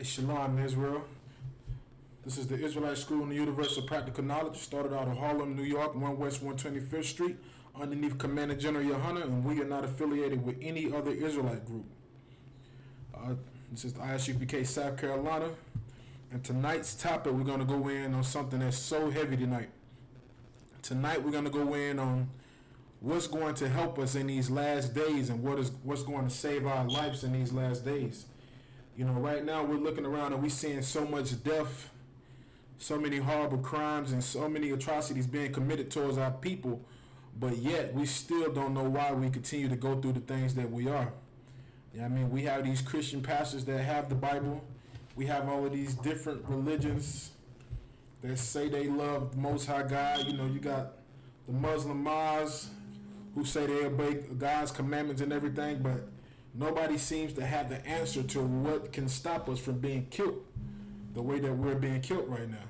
Hey, Shalom, Israel. This is the Israelite School in the Universe of Practical Knowledge. Started out of Harlem, New York, 1 West 125th Street, underneath Commander General Yohana, and we are not affiliated with any other Israelite group. This is the ISUPK South Carolina, and tonight's topic, we're going to go in on something that's so heavy tonight. Tonight, we're going to go in on what's going to help us in these last days and what's going to save our lives in these last days. You know, right now we're looking around and we're seeing so much death, so many horrible crimes, and so many atrocities being committed towards our people, but yet we still don't know why we continue to go through the things that we are. I mean, we have these Christian pastors that have the Bible. We have all of these different religions that say they love the Most High God. You know, you got the Muslim Maz who say they obey God's commandments and everything, but nobody seems to have the answer to what can stop us from being killed the way that we're being killed right now.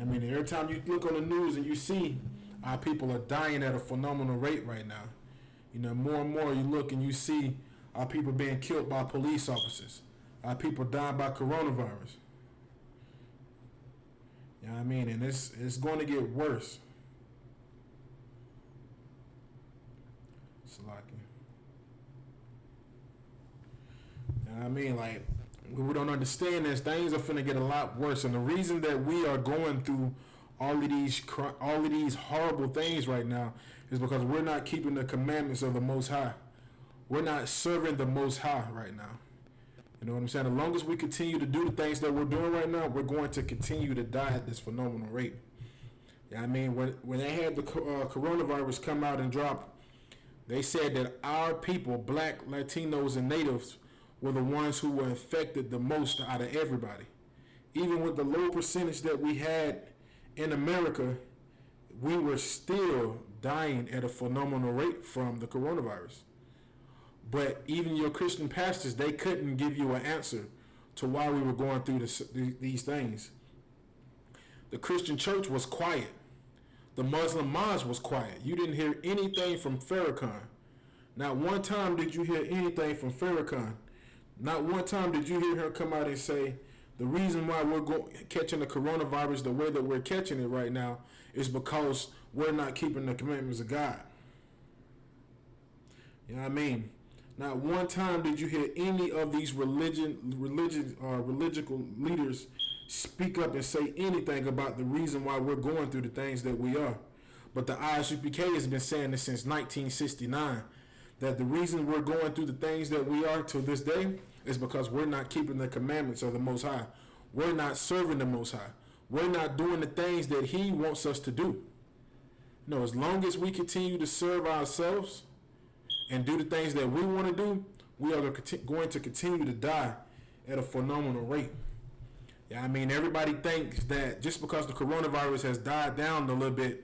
I mean, every time you look on the news and you see our people are dying at a phenomenal rate right now. You know, more and more you look and you see our people being killed by police officers. Our people dying by coronavirus. You know what I mean? And it's going to get worse. Slacking. You know what I mean? Like, we don't understand this. Things are finna get a lot worse, and the reason that we are going through all of these horrible things right now is because we're not keeping the commandments of the Most High. We're not serving the Most High right now. You know what I'm saying? As long as we continue to do the things that we're doing right now, we're going to continue to die at this phenomenal rate. You know what I mean? When they had the coronavirus come out and drop, they said that our people, black, Latinos, and natives, were the ones who were infected the most out of everybody. Even with the low percentage that we had in America, we were still dying at a phenomenal rate from the coronavirus. But even your Christian pastors, they couldn't give you an answer to why we were going through these things. The Christian church was quiet. The Muslim mosque was quiet. You didn't hear anything from Farrakhan. Not one time did you hear anything from Farrakhan. Not one time did you hear her come out and say, the reason why we're catching the coronavirus the way that we're catching it right now is because we're not keeping the commandments of God. You know what I mean? Not one time did you hear any of these religious leaders speak up and say anything about the reason why we're going through the things that we are. But the ISUPK has been saying this since 1969, that the reason we're going through the things that we are to this day is because we're not keeping the commandments of the Most High. We're not serving the Most High. We're not doing the things that He wants us to do. You know, as long as we continue to serve ourselves and do the things that we want to do, we are going to continue to die at a phenomenal rate. Yeah, I mean, everybody thinks that just because the coronavirus has died down a little bit,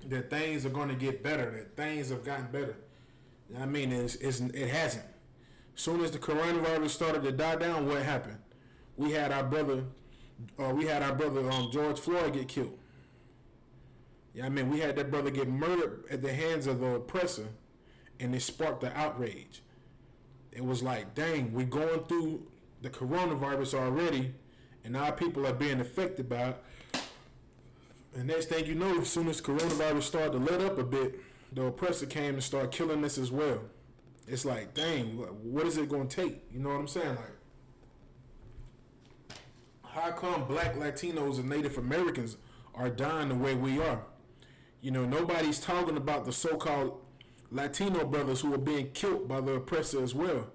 that things are going to get better, that things have gotten better. I mean, it hasn't. As soon as the coronavirus started to die down, what happened? We had our brother George Floyd get killed. Yeah, I mean, we had that brother get murdered at the hands of the oppressor, and it sparked the outrage. It was like, dang, we're going through the coronavirus already, and our people are being affected by it. And next thing you know, as soon as coronavirus started to let up a bit, the oppressor came and started killing us as well. It's like, dang, what is it going to take? You know what I'm saying? Like, how come black, Latinos, and Native Americans are dying the way we are? You know, nobody's talking about the so-called Latino brothers who are being killed by the oppressor as well.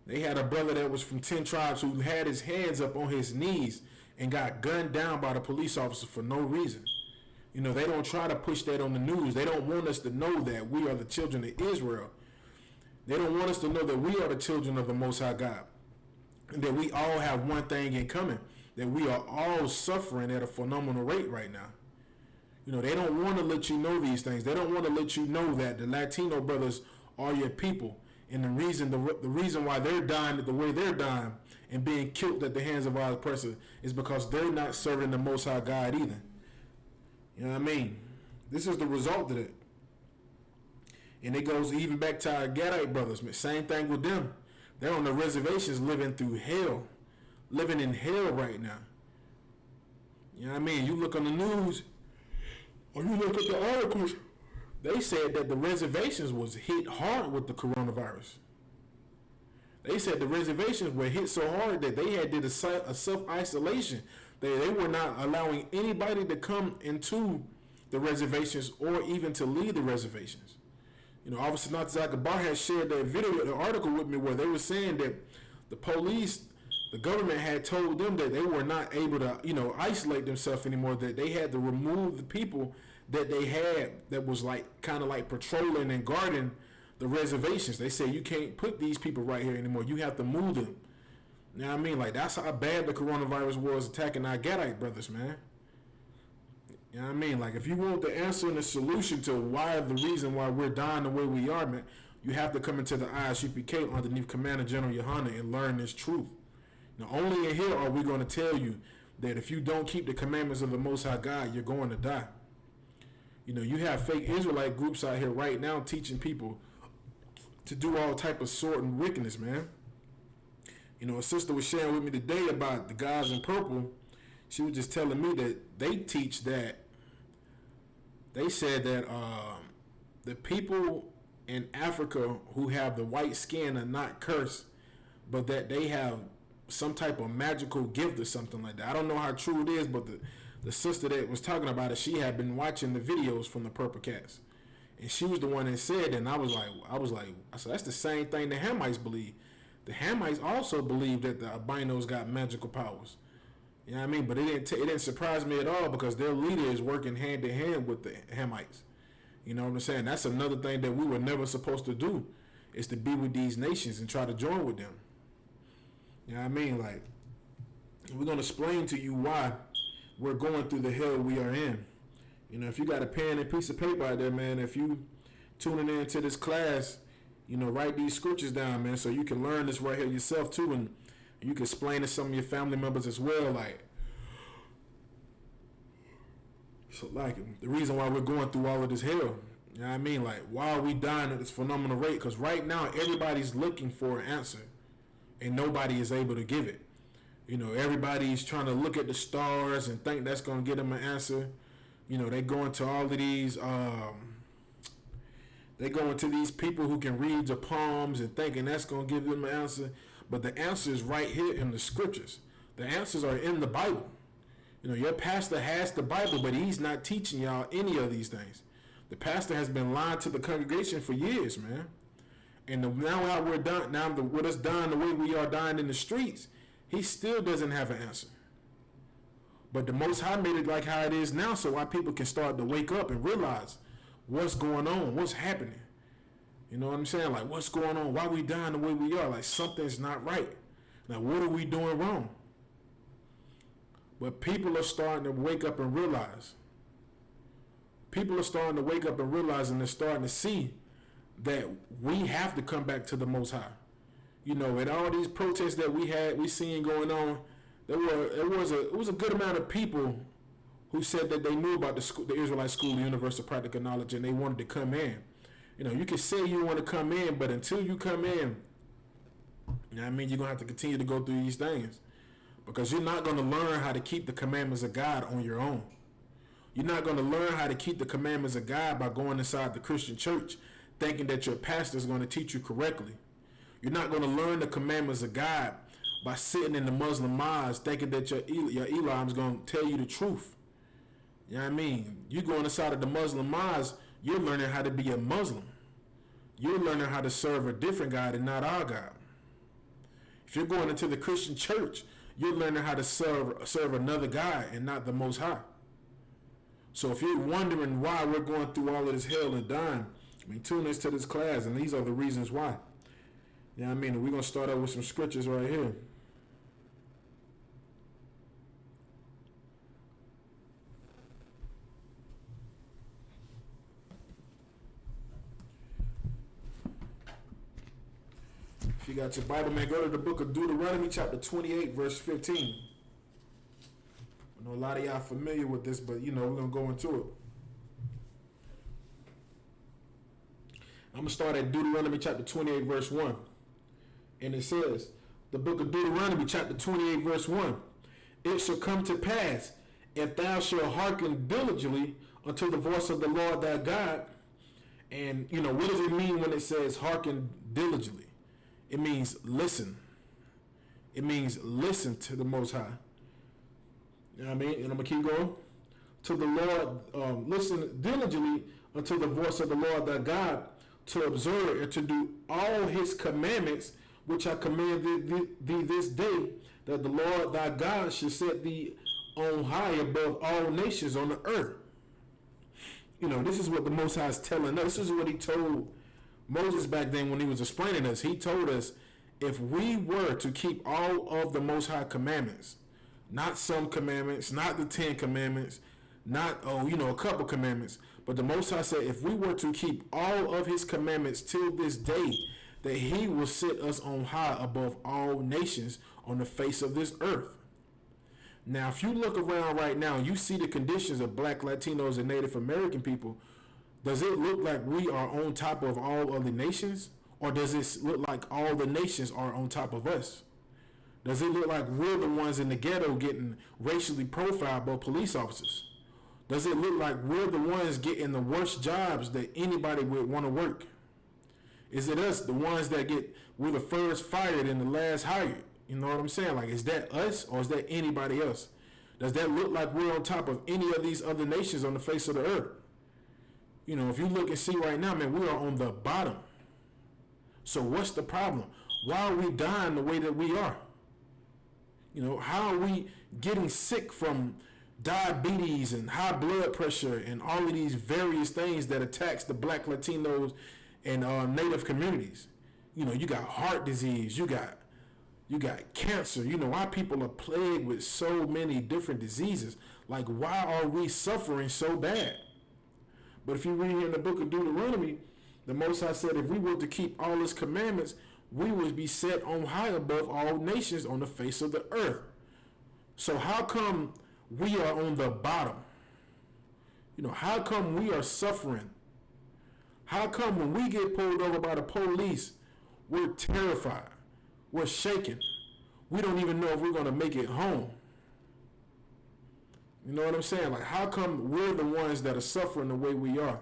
They had a brother that was from 10 tribes who had his hands up on his knees and got gunned down by the police officer for no reason. You know, they don't try to push that on the news. They don't want us to know that we are the children of Israel. They don't want us to know that we are the children of the Most High God. And that we all have one thing in common. That we are all suffering at a phenomenal rate right now. You know, they don't want to let you know these things. They don't want to let you know that the Latino brothers are your people. And the reason why they're dying the way they're dying and being killed at the hands of our oppressor is because they're not serving the Most High God either. You know what I mean? This is the result of it. And it goes even back to our Gadite brothers. Same thing with them. They're on the reservations living through hell. living in hell right now. You know what I mean? You look on the news, or you look at the articles, they said that the reservations was hit hard with the coronavirus. They said the reservations were hit so hard that they had did a self-isolation. They were not allowing anybody to come into the reservations or even to leave the reservations. You know, Officer Natazaka Bar has shared that video, the article with me where they were saying that the police, the government had told them that they were not able to, isolate themselves anymore, that they had to remove the people that they had that was like kind of like patrolling and guarding the reservations. They said you can't put these people right here anymore. You have to move them. You know what I mean? Like, that's how bad the coronavirus was attacking our Gadite brothers, man. You know what I mean? Like, if you want the answer and the solution to the reason why we're dying the way we are, man, you have to come into the ISUPK underneath Commander General Yohana and learn this truth. Now, only in here are we going to tell you that if you don't keep the commandments of the Most High God, you're going to die. You know, you have fake Israelite groups out here right now teaching people to do all type of sort and wickedness, man. You know, a sister was sharing with me today about the guys in purple. She was just telling me that they teach that, they said that the people in Africa who have the white skin are not cursed, but that they have some type of magical gift or something like that. I don't know how true it is, but the sister that was talking about it, she had been watching the videos from the Purple Cats, and she was the one that said, and I said that's the same thing the Hamites believe. The Hamites also believe that the albinos got magical powers. You know what I mean? But it didn't surprise me at all, because their leader is working hand in hand with the Hamites. You know what I'm saying? That's another thing that we were never supposed to do, is to be with these nations and try to join with them. You know what I mean? Like, we're going to explain to you why we're going through the hell we are in. You know, if you got a pen and piece of paper out there, man, if you tuning into this class, write these scriptures down, man, so you can learn this right here yourself too, and you can explain to some of your family members as well, the reason why we're going through all of this hell. You know what I mean? Like, why are we dying at this phenomenal rate? Because right now, everybody's looking for an answer, and nobody is able to give it. Everybody's trying to look at the stars and think that's going to get them an answer. They go into all of these, they go into these people who can read the palms and thinking that's going to give them an answer. But the answer is right here in the scriptures. The answers are in the Bible. Your pastor has the Bible, but he's not teaching y'all any of these things. The pastor has been lying to the congregation for years, man. And now how we're done, with us dying the way we are dying in the streets, he still doesn't have an answer. But the Most High made it like how it is now, so why people can start to wake up and realize what's going on, what's happening. You know what I'm saying? Like, what's going on? Why we dying the way we are? Like, something's not right. Now, what are we doing wrong? But people are starting to wake up and realize. People are starting to wake up and realize, and they're starting to see that we have to come back to the Most High. And all these protests that we seen going on, it was a good amount of people who said that they knew about the Israelite School of Universal Practical Knowledge, and they wanted to come in. You can say you want to come in, but until you come in, you're going to have to continue to go through these things, because you're not going to learn how to keep the commandments of God on your own. You're not going to learn how to keep the commandments of God by going inside the Christian church thinking that your pastor is going to teach you correctly. You're not going to learn the commandments of God by sitting in the Muslim mosque thinking that your Elohim is going to tell you the truth. You know what I mean? You go inside of the Muslim mosque, you're learning how to be a Muslim. You're learning how to serve a different God and not our God. If you're going into the Christian church, you're learning how to serve another God and not the Most High. So if you're wondering why we're going through all of this hell and dying, tune into this class, and these are the reasons why. You know what I mean? And we're going to start out with some scriptures right here. If you got your Bible, man, go to the book of Deuteronomy, chapter 28, verse 15. I know a lot of y'all familiar with this, but, we're going to go into it. I'm going to start at Deuteronomy chapter 28, verse 1. And it says, The book of Deuteronomy, chapter 28, verse 1. It shall come to pass, if thou shalt hearken diligently unto the voice of the Lord thy God. And, what does it mean when it says hearken diligently? It means listen. It means listen to the Most High. You know what I mean? And I'm going to keep going. To the Lord, listen diligently unto the voice of the Lord thy God, to observe and to do all his commandments, which I command thee this day, that the Lord thy God should set thee on high above all nations on the earth. This is what the Most High is telling us. This is what he told Moses back then when he was explaining us. He told us, if we were to keep all of the Most High commandments, not some commandments, not the 10 commandments, not, a couple commandments, but the Most High said, if we were to keep all of his commandments till this day, that he will set us on high above all nations on the face of this earth. Now, if you look around right now, you see the conditions of Black, Latinos, and Native American people. Does it look like we are on top of all other nations? Or does it look like all the nations are on top of us? Does it look like we're the ones in the ghetto getting racially profiled by police officers? Does it look like we're the ones getting the worst jobs that anybody would want to work? Is it us, the ones that we're the first fired and the last hired? You know what I'm saying? Like, is that us or is that anybody else? Does that look like we're on top of any of these other nations on the face of the earth? If you look and see right now, man, we are on the bottom. So what's the problem? Why are we dying the way that we are? How are we getting sick from diabetes and high blood pressure and all of these various things that attacks the Black, Latinos, and Native communities? You got heart disease, you got cancer. Why people are plagued with so many different diseases. Like, why are we suffering so bad? But if you read here in the book of Deuteronomy, the Most High said, if we were to keep all his commandments, we would be set on high above all nations on the face of the earth. So how come we are on the bottom? How come we are suffering? How come when we get pulled over by the police, we're terrified? We're shaken. We don't even know if we're going to make it home. You know what I'm saying? Like, how come we're the ones that are suffering the way we are?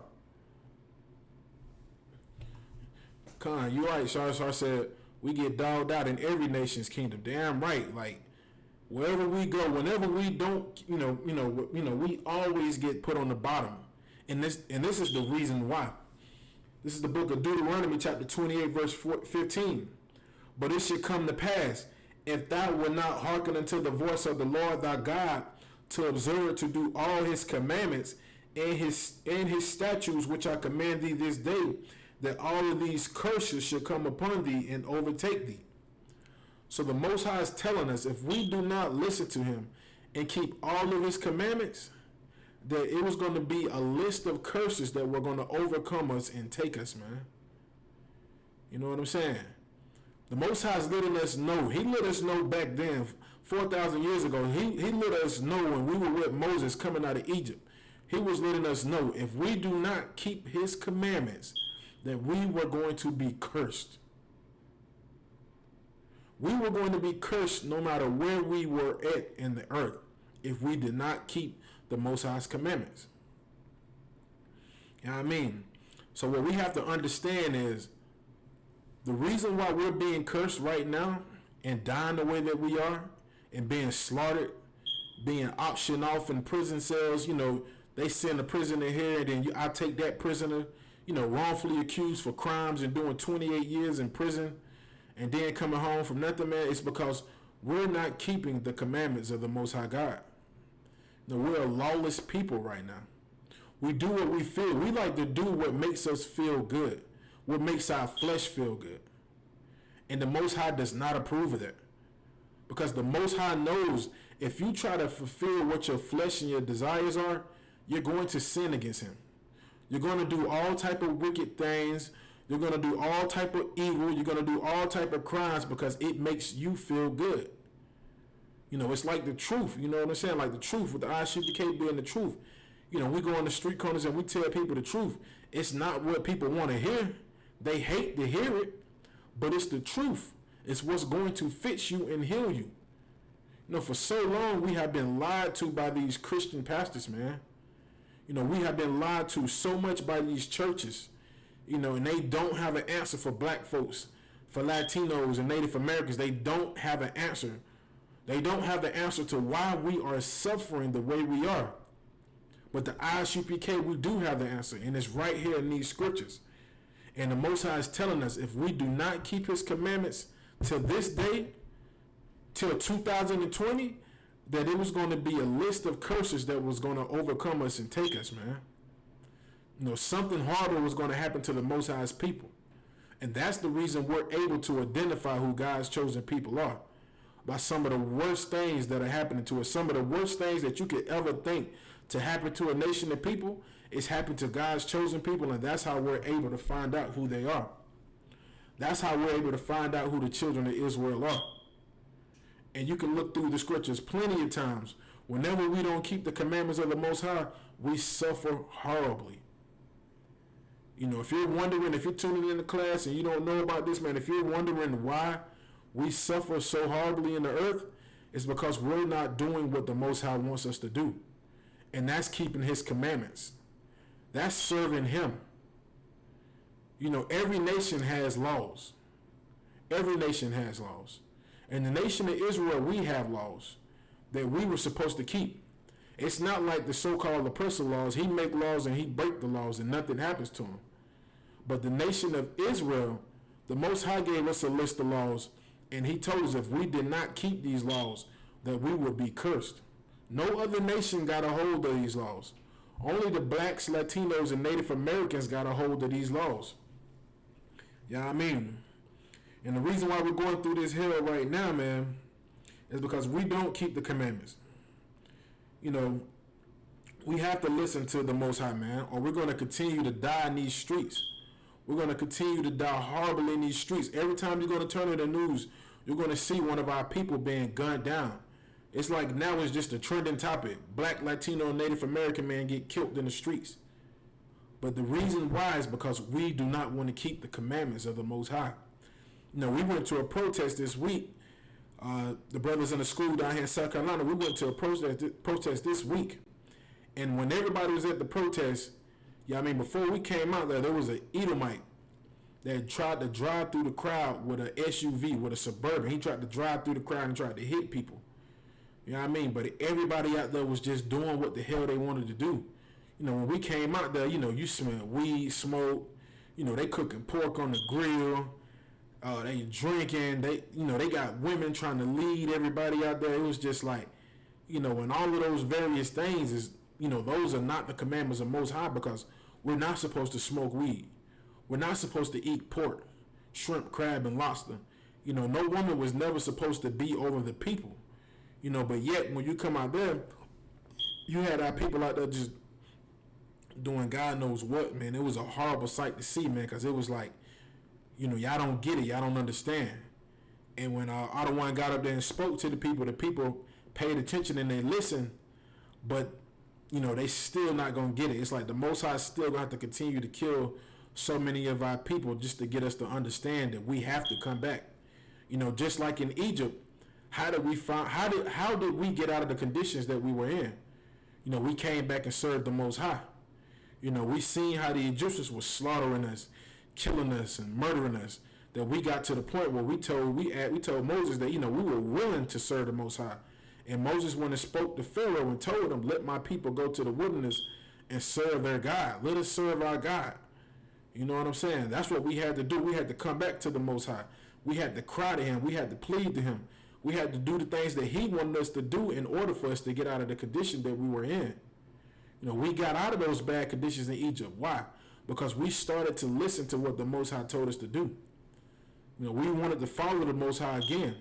Khan, you're right. Shar said, we get dogged out in every nation's kingdom. Damn right. Like, wherever we go, whenever we don't, we always get put on the bottom. And this is the reason why. This is the book of Deuteronomy, chapter 28, verse 15. But it should come to pass, if thou wilt not hearken unto the voice of the Lord thy God, to observe to do all his commandments and his statutes which I command thee this day, that all of these curses should come upon thee and overtake thee. So the Most High is telling us, if we do not listen to him and keep all of his commandments, that it was going to be a list of curses that were going to overcome us and take us, man. You know what I'm saying? The Most High is letting us know. He let us know back then, 4,000 years ago. He let us know when we were with Moses coming out of Egypt. He was letting us know, if we do not keep his commandments, that we were going to be cursed. We were going to be cursed no matter where we were at in the earth if we did not keep the Most High's commandments. You know what I mean? So what we have to understand is, the reason why we're being cursed right now and dying the way that we are and being slaughtered, being auctioned off in prison cells, they send a prisoner here and then I take that prisoner, wrongfully accused for crimes and doing 28 years in prison and then coming home from nothing, man. It's because we're not keeping the commandments of the Most High God. We're a lawless people right now. We do what we feel. We like to do what makes us feel good, what makes our flesh feel good. And the Most High does not approve of that. Because the Most High knows if you try to fulfill what your flesh and your desires are, you're going to sin against him. You're going to do all type of wicked things. You're going to do all type of evil. You're going to do all type of crimes because it makes you feel good. It's like the truth. You know what I'm saying? Like the truth, with the ISUPK being the truth. We go on the street corners and we tell people the truth. It's not what people want to hear. They hate to hear it, but it's the truth. It's what's going to fix you and heal you. You know, for so long we have been lied to by these Christian pastors, man. You know, we have been lied to so much by these churches, you know, and they don't have an answer for black folks, for Latinos and Native Americans. They don't have an answer. They don't have the answer to why we are suffering the way we are. But the ISUPK, we do have the answer, and it's right here in these scriptures. And the Most High is telling us, if we do not keep his commandments to this day, till 2020, that it was going to be a list of curses that was going to overcome us and take us, man. You know, something horrible was going to happen to the Most High's people. And that's the reason we're able to identify who God's chosen people are. By some of the worst things that are happening to us. Some of the worst things that you could ever think to happen to a nation of people is happening to God's chosen people, and that's how we're able to find out who they are. That's how we're able to find out who the children of Israel are. And you can look through the scriptures plenty of times. Whenever we don't keep the commandments of the Most High, we suffer horribly. You know, if you're wondering, if you're tuning in the class and you don't know about this, man, if you're wondering why we suffer so horribly in the earth, it's because we're not doing what the Most High wants us to do. And that's keeping his commandments. That's serving him. You know, every nation has laws. Every nation has laws. And the nation of Israel, we have laws that we were supposed to keep. It's not like the so-called oppressor laws. He make laws and he break the laws and nothing happens to him. But the nation of Israel, the Most High gave us a list of laws, and he told us if we did not keep these laws, that we would be cursed. No other nation got a hold of these laws. Only the blacks, Latinos, and Native Americans got a hold of these laws. You know what I mean? And the reason why we're going through this hell right now, man, is because we don't keep the commandments. You know, we have to listen to the Most High, man, or we're going to continue to die in these streets. We're going to continue to die horribly in these streets. Every time you're going to turn on the news, you're going to see one of our people being gunned down. It's like now it's just a trending topic. Black, Latino, and Native American man get killed in the streets. But the reason why is because we do not want to keep the commandments of the Most High. You know, we went to a protest this week. The brothers in the school down here in South Carolina, we went to a protest this week. And when everybody was at the protest, yeah, I mean, before we came out there was an Edomite that tried to drive through the crowd with an SUV, with a Suburban. He tried to drive through the crowd and tried to hit people. You know what I mean? But everybody out there was just doing what the hell they wanted to do. You know, when we came out there, you know, you smell weed, smoke. You know, they cooking pork on the grill. They drinking. They got women trying to lead everybody out there. It was just like, you know, and all of those various things is, you know, those are not the commandments of Most High, because we're not supposed to smoke weed. We're not supposed to eat pork, shrimp, crab, and lobster. You know, no woman was never supposed to be over the people. You know, but yet when you come out there, you had our people out there just doing God knows what, man. It was a horrible sight to see, man, because it was like, you know, y'all don't get it, y'all don't understand. And when Ottawa got up there and spoke to the people paid attention and they listened, but, you know, they still not going to get it. It's like the Most High still going to have to continue to kill so many of our people just to get us to understand that we have to come back. You know, just like in Egypt, how did we get out of the conditions that we were in? You know, we came back and served the Most High. You know, we seen how the Egyptians were slaughtering us, killing us, and murdering us. That we got to the point where we told Moses that, you know, we were willing to serve the Most High. And Moses went and spoke to Pharaoh and told him, let my people go to the wilderness and serve their God. Let us serve our God. You know what I'm saying? That's what we had to do. We had to come back to the Most High. We had to cry to him. We had to plead to him. We had to do the things that he wanted us to do in order for us to get out of the condition that we were in. You know, we got out of those bad conditions in Egypt. Why? Because we started to listen to what the Most High told us to do. You know, we wanted to follow the Most High again.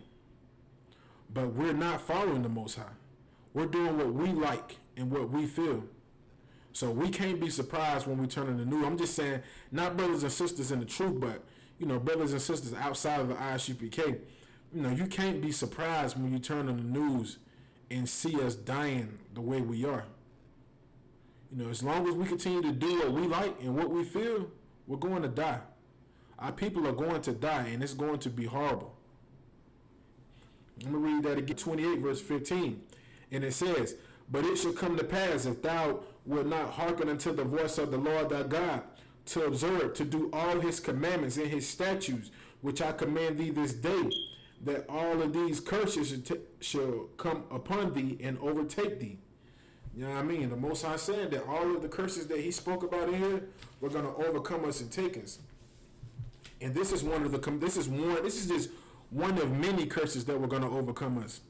But we're not following the Most High. We're doing what we like and what we feel. So we can't be surprised when we turn in the news. I'm just saying, not brothers and sisters in the truth, but, you know, brothers and sisters outside of the ISUPK. You know, you can't be surprised when you turn on the news and see us dying the way we are. You know, as long as we continue to do what we like and what we feel, we're going to die. Our people are going to die, and it's going to be horrible. I'm going to read that again, 28 verse 15. And it says, but it shall come to pass, if thou wilt not hearken unto the voice of the Lord thy God, to observe, to do all his commandments and his statutes, which I command thee this day, that all of these curses shall come upon thee and overtake thee. You know what I mean? The Most High said that all of the curses that he spoke about in here were going to overcome us and take us. And this is just one of many curses that were going to overcome us.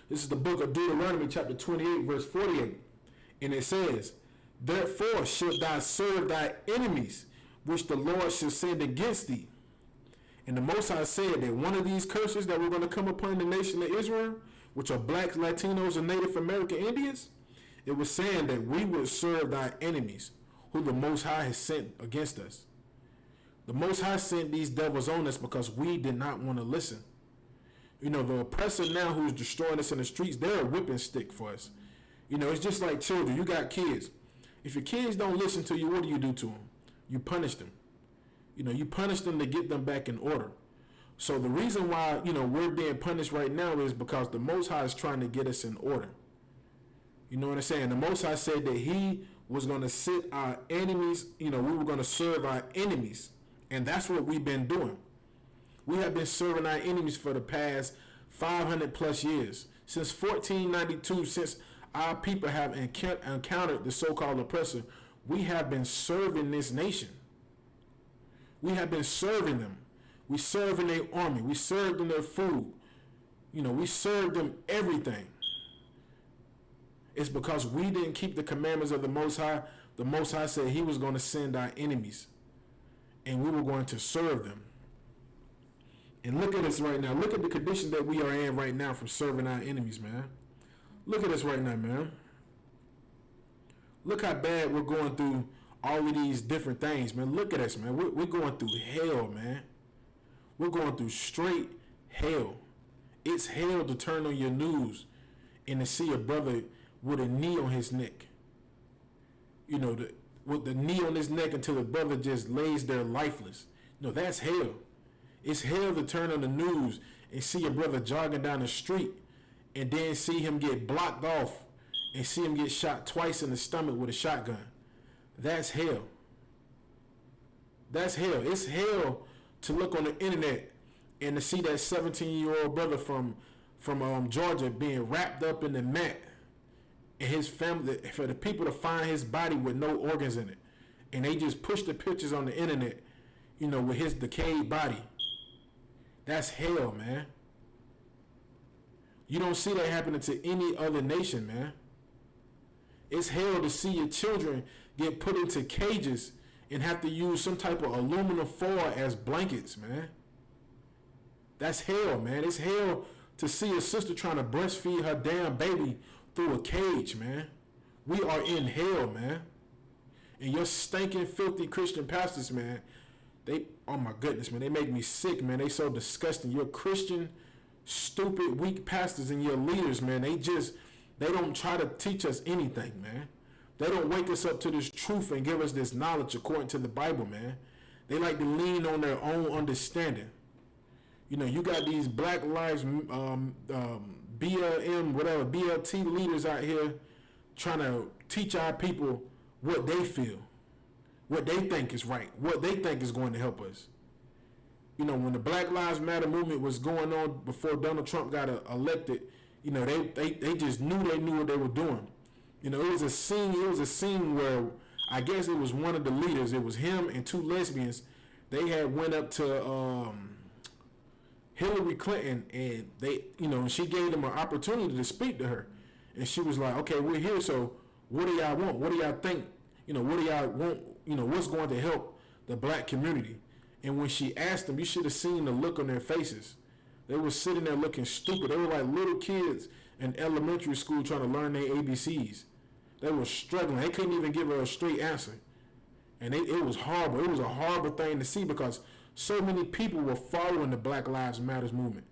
This is the book of Deuteronomy chapter 28 verse 48. And it says, therefore shalt thou serve thy enemies, which the Lord shall send against thee. And the Most High said that one of these curses that were going to come upon the nation of Israel, which are blacks, Latinos, and Native American Indians, it was saying that we would serve thy enemies, who the Most High has sent against us. The Most High sent these devils on us because we did not want to listen. You know, the oppressor now who's destroying us in the streets, they're a whipping stick for us. You know, it's just like children. You got kids. If your kids don't listen to you, what do you do to them? You punish them. You know, you punish them to get them back in order. So the reason why, you know, we're being punished right now is because the Most High is trying to get us in order. You know what I'm saying? The Most High said that he was going to sit our enemies, you know, we were going to serve our enemies. And that's what we've been doing. We have been serving our enemies for the past 500 plus years. Since 1492, since our people have encountered the so-called oppressor, we have been serving this nation. We have been serving them. We serve in their army. We served them their food. You know, we served them everything. It's because we didn't keep the commandments of the Most High. The Most High said he was going to send our enemies, and we were going to serve them. And look at us right now. Look at the condition that we are in right now from serving our enemies, man. Look at us right now, man. Look how bad we're going through all of these different things, man. Look at us, man. We're going through hell, man. We're going through straight hell. It's hell to turn on your news and to see a brother with a knee on his neck. You know, with the knee on his neck until the brother just lays there lifeless. No, that's hell. It's hell to turn on the news and see a brother jogging down the street and then see him get blocked off and see him get shot twice in the stomach with a shotgun. That's hell. That's hell. It's hell to look on the internet and to see that 17-year-old brother from Georgia being wrapped up in the mat, and his family, for the people to find his body with no organs in it, and they just push the pictures on the internet, you know, with his decayed body. That's hell, man. You don't see that happening to any other nation, man. It's hell to see your children get put into cages and have to use some type of aluminum foil as blankets, man. That's hell, man. It's hell to see a sister trying to breastfeed her damn baby through a cage, man. We are in hell, man. And your stinking, filthy Christian pastors, man, oh my goodness, man, they make me sick, man. They so disgusting. Your Christian, stupid, weak pastors and your leaders, man, they don't try to teach us anything, man. They don't wake us up to this truth and give us this knowledge according to the Bible, man. They like to lean on their own understanding. You know, you got these Black Lives, BLM, whatever, BLT leaders out here trying to teach our people what they feel, what they think is right, what they think is going to help us. You know, when the Black Lives Matter movement was going on before Donald Trump got elected, you know, they just knew what they were doing. You know, it was a scene where I guess it was one of the leaders, it was him and two lesbians. They had went up to Hillary Clinton, and they, you know, she gave them an opportunity to speak to her. And she was like, okay, we're here, so what do y'all want? What do y'all think? You know, what do y'all want? You know, what's going to help the black community? And when she asked them, you should have seen the look on their faces. They were sitting there looking stupid. They were like little kids in elementary school trying to learn their ABCs. They were struggling. They couldn't even give her a straight answer. And it was horrible. It was a horrible thing to see because so many people were following the Black Lives Matter movement.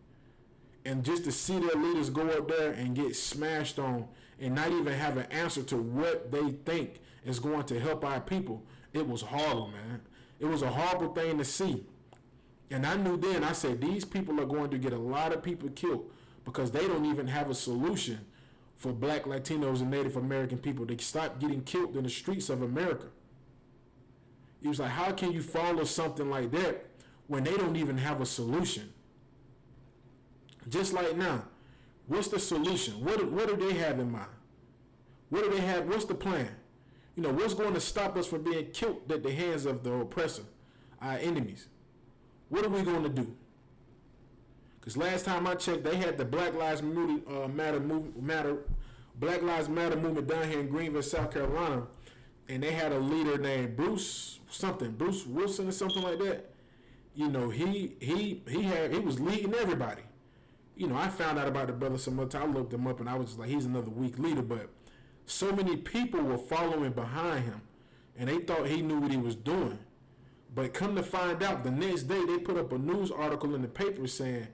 And just to see their leaders go up there and get smashed on and not even have an answer to what they think is going to help our people, it was horrible, man. It was a horrible thing to see. And I knew then, I said, these people are going to get a lot of people killed because they don't even have a solution for Black, Latinos, and Native American people to stop getting killed in the streets of America. He was like, how can you follow something like that when they don't even have a solution? Just like now, what's the solution? What do they have in mind? What do they have? What's the plan? You know, what's going to stop us from being killed at the hands of the oppressor, our enemies? What are we going to do? Because last time I checked, they had the Black Lives Matter movement down here in Greenville, South Carolina, and they had a leader named Bruce Wilson or something like that. You know, he was leading everybody. You know, I found out about the brother some other time. I looked him up, and I was just like, he's another weak leader. But so many people were following behind him, and they thought he knew what he was doing. But come to find out, the next day they put up a news article in the paper saying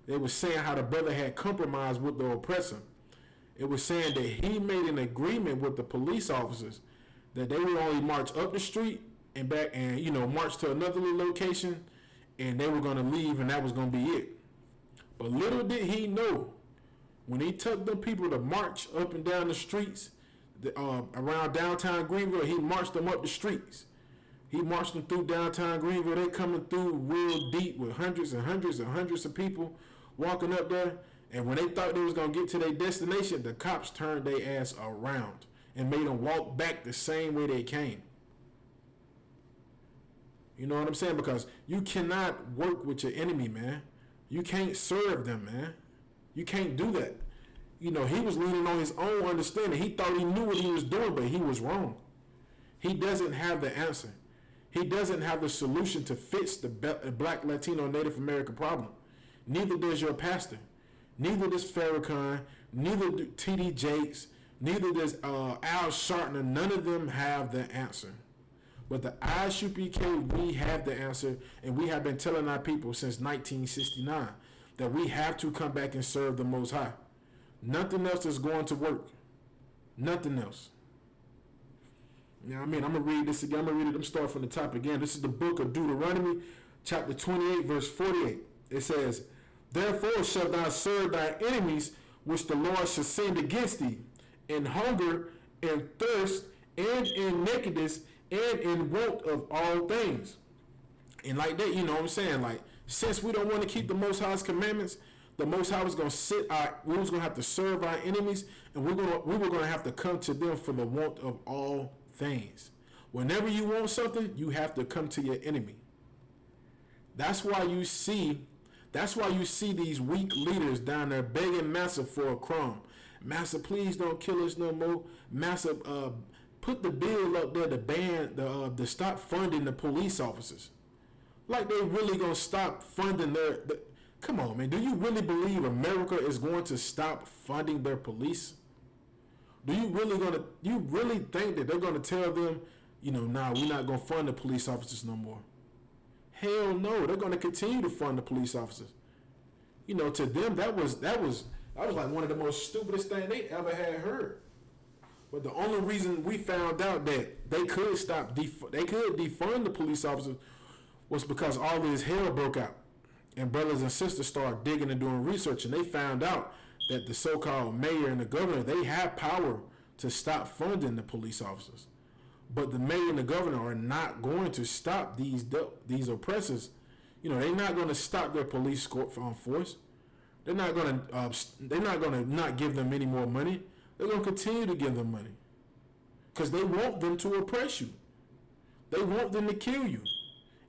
how the brother had compromised with the oppressor. It was saying that he made an agreement with the police officers that they would only march up the street and back, and march to another location, and they were going to leave, and that was going to be it. But little did he know, when he took them people to march up and down the streets around downtown Greenville, he marched them up the streets. He marched them through downtown Greenville. They coming through real deep with hundreds and hundreds and hundreds of people walking up there. And when they thought they was going to get to their destination, the cops turned their ass around and made them walk back the same way they came. You know what I'm saying? Because you cannot work with your enemy, man. You can't serve them, man. You can't do that. You know, he was leaning on his own understanding. He thought he knew what he was doing, but he was wrong. He doesn't have the answer. He doesn't have the solution to fix the Black, Latino, Native American problem. Neither does your pastor. Neither does Farrakhan. Neither do T.D. Jakes. Neither does Al Sharpton. None of them have the answer. But the ISUPK, we have the answer, and we have been telling our people since 1969 that we have to come back and serve the Most High. Nothing else is going to work. Nothing else. You know what I mean? I'm going to read this again. I'm going to read it. I'm starting from the top again. This is the book of Deuteronomy, chapter 28, verse 48. It says, therefore shalt thou serve thy enemies, which the Lord shall send against thee, in hunger, and thirst, and in nakedness, and in want of all things. And like that, you know what I'm saying? Like, since we don't want to keep the Most High's commandments, the Most High was going to we was going to have to serve our enemies, and we were going to have to come to them for the want of all things. Whenever you want something, you have to come to your enemy. That's why you see these weak leaders down there begging Massa for a crumb. Massa, please don't kill us no more. Massa, put the bill up there to ban to stop funding the police officers. Like they really gonna stop funding come on, man. Do you really believe America is going to stop funding their police? Do you really think that they're gonna tell them, nah, we're not gonna fund the police officers no more? Hell no, they're gonna continue to fund the police officers. To them that was like one of the most stupidest things they ever had heard. But the only reason we found out that they could defund the police officers was because all this hell broke out. And brothers and sisters started digging and doing research, and they found out that the so-called mayor and the governor, they have power to stop funding the police officers. But the mayor and the governor are not going to stop these oppressors. They're not going to stop their police force. They're not going to not give them any more money. They're going to continue to give them money because they want them to oppress you. They want them to kill you.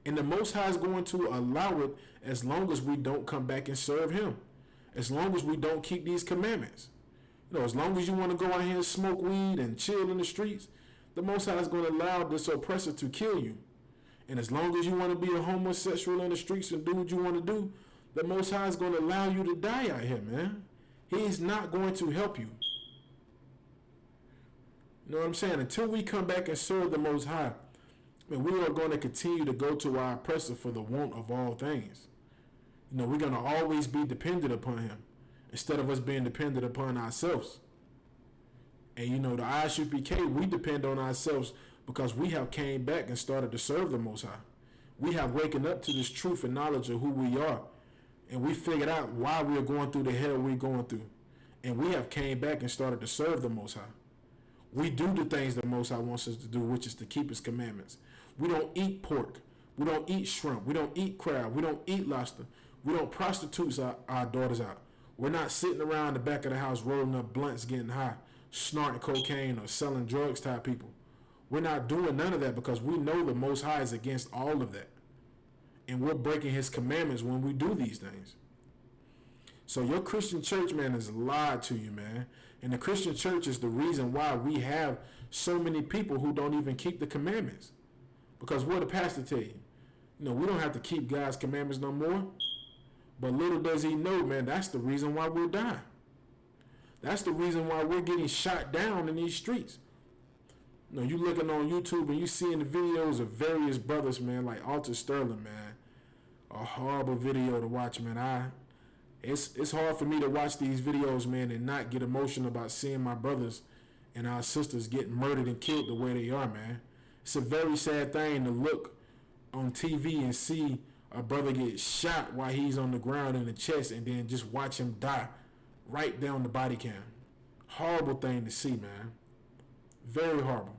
And the Most High is going to allow it as long as we don't come back and serve Him. As long as we don't keep these commandments. As long as you want to go out here and smoke weed and chill in the streets, the Most High is going to allow this oppressor to kill you. And as long as you want to be a homosexual in the streets and do what you want to do, the Most High is going to allow you to die out here, man. He's not going to help you. You know what I'm saying? Until we come back and serve the Most High, and we are going to continue to go to our oppressor for the want of all things. We're going to always be dependent upon him instead of us being dependent upon ourselves. And the ISUPK, we depend on ourselves because we have came back and started to serve the Most High. We have waken up to this truth and knowledge of who we are. And we figured out why we are going through the hell we're going through. And we have came back and started to serve the Most High. We do the things the Most High wants us to do, which is to keep His commandments. We don't eat pork. We don't eat shrimp. We don't eat crab. We don't eat lobster. We don't prostitute our daughters out. We're not sitting around the back of the house rolling up blunts, getting high, snorting cocaine or selling drugs to our people. We're not doing none of that because we know the Most High is against all of that. And we're breaking His commandments when we do these things. So your Christian church, man, has lied to you, man. And the Christian church is the reason why we have so many people who don't even keep the commandments. Because what did the pastor tell you? We don't have to keep God's commandments no more. But little does he know, man, that's the reason why we're dying. That's the reason why we're getting shot down in these streets. You looking on YouTube and you seeing the videos of various brothers, man, like Alton Sterling, man. A horrible video to watch, man. It's hard for me to watch these videos, man, and not get emotional about seeing my brothers and our sisters getting murdered and killed the way they are, man. It's a very sad thing to look on TV and see a brother get shot while he's on the ground in the chest and then just watch him die right down the body cam. Horrible thing to see, man. Very horrible.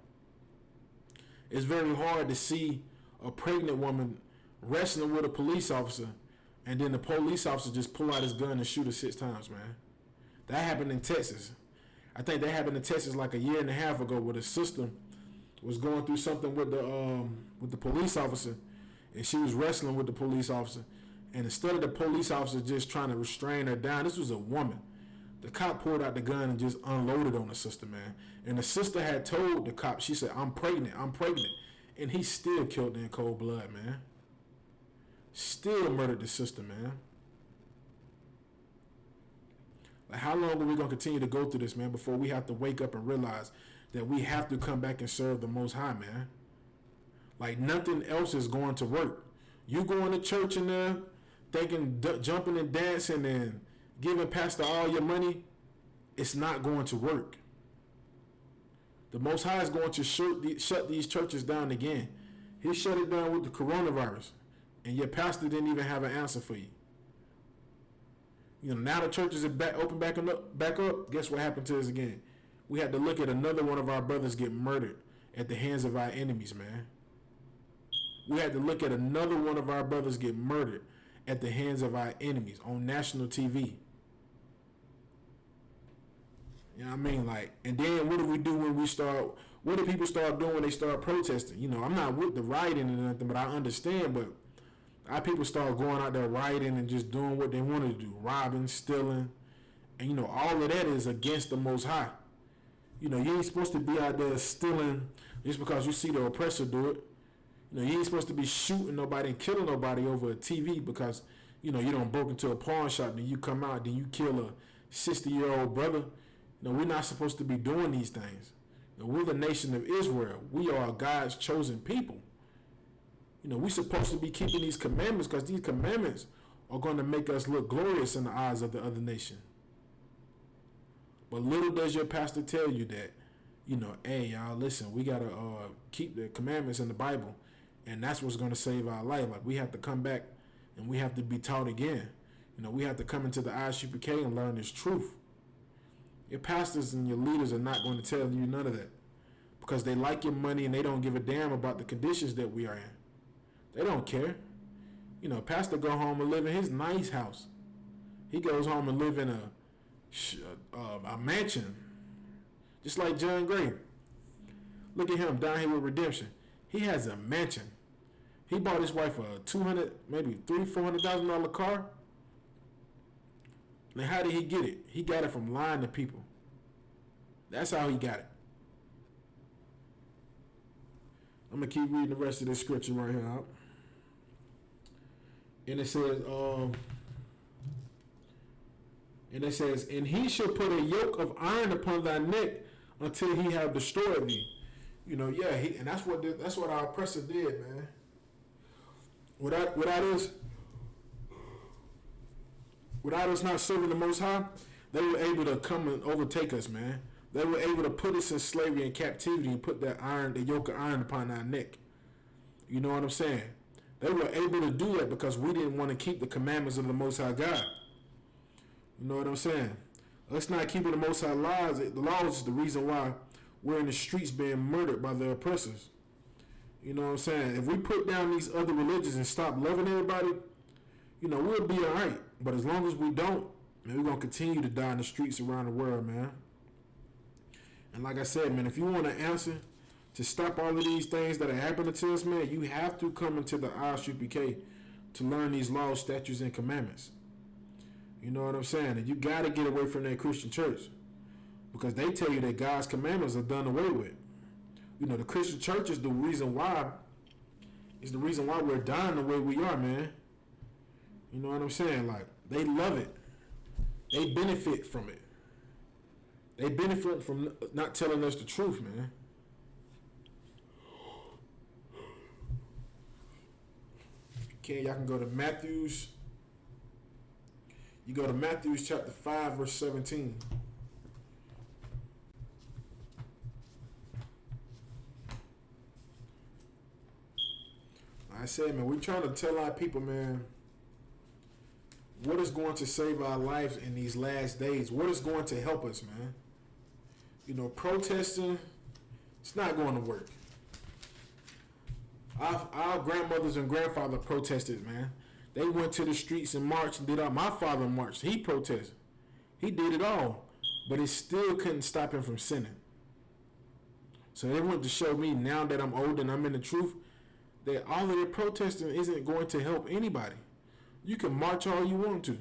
It's very hard to see a pregnant woman wrestling with a police officer and then the police officer just pull out his gun and shoot her 6 times, man. That happened in Texas. I think that happened in Texas like a year and a half ago where the sister was going through something with the police officer and she was wrestling with the police officer. And instead of the police officer just trying to restrain her down, this was a woman. The cop pulled out the gun and just unloaded on the sister, man. And the sister had told the cop, she said, I'm pregnant. And he still killed her in cold blood, man. Still murdered the sister, man. Like, how long are we going to continue to go through this, man, before we have to wake up and realize that we have to come back and serve the Most High, man? Like, nothing else is going to work. You going to church in there thinking, jumping and dancing and giving pastor all your money, it's not going to work. The Most High is going to shut these churches down again. He shut it down with the coronavirus, and your pastor didn't even have an answer for you. Now the churches are open back up. Guess what happened to us again? We had to look at another one of our brothers get murdered at the hands of our enemies, man. We had to look at another one of our brothers get murdered at the hands of our enemies on national TV. You know what I mean? Like, and then what do we do when we start, what do people start doing when they start protesting? I'm not with the rioting and nothing, but I understand, but our people start going out there rioting and just doing what they wanted to do, robbing, stealing, and all of that is against the Most High. You ain't supposed to be out there stealing just because you see the oppressor do it. You ain't supposed to be shooting nobody and killing nobody over a TV because, you don't broke into a pawn shop and you come out, then you kill a 60-year-old brother. We're not supposed to be doing these things. We're the nation of Israel. We are God's chosen people. We're supposed to be keeping these commandments because these commandments are going to make us look glorious in the eyes of the other nation. But little does your pastor tell you that, hey, y'all, listen, we got to keep the commandments in the Bible, and that's what's going to save our life. Like, we have to come back and we have to be taught again. We have to come into the ISUPK and learn this truth. Your pastors and your leaders are not going to tell you none of that because they like your money and they don't give a damn about the conditions that we are in. They don't care. Pastor go home and live in his nice house. He goes home and live in a mansion, just like John Gray. Look at him down here with Redemption. He has a mansion. He bought his wife a $200,000, maybe $300,000-$400,000 car. Now, how did he get it? He got it from lying to people. That's how he got it. I'm gonna keep reading the rest of this scripture right here out. And it says, and he shall put a yoke of iron upon thy neck until he have destroyed thee. And that's what our oppressor did, man. Without us not serving the Most High, they were able to come and overtake us, man. They were able to put us in slavery and captivity and put the yoke of iron upon our neck. You know what I'm saying? They were able to do that because we didn't want to keep the commandments of the Most High God. You know what I'm saying? Let's not keep the Most High laws. The laws is the reason why we're in the streets being murdered by the oppressors. You know what I'm saying? If we put down these other religions and stop loving everybody, we'll be all right. But as long as we don't, man, we're going to continue to die in the streets around the world, man. And like I said, man, if you want an answer to stop all of these things that are happening to us, man, you have to come into the ISUPK to learn these laws, statutes, and commandments. You know what I'm saying? And you got to get away from that Christian church because they tell you that God's commandments are done away with. The Christian church is the reason why. It's the reason why we're dying the way we are, man. You know what I'm saying? Like, they love it. They benefit from it. They benefit from not telling us the truth, man. Okay, y'all can go to Matthew's. You go to Matthew's chapter 5, verse 17. Like I said, man, we're trying to tell our people, man, what is going to save our lives in these last days? What is going to help us, man? Protesting, it's not going to work. Our grandmothers and grandfather protested, man. They went to the streets and marched and did all. My father marched. He protested. He did it all. But it still couldn't stop him from sinning. So they wanted to show me, now that I'm old and I'm in the truth, that all of their protesting isn't going to help anybody. You can march all you want to. You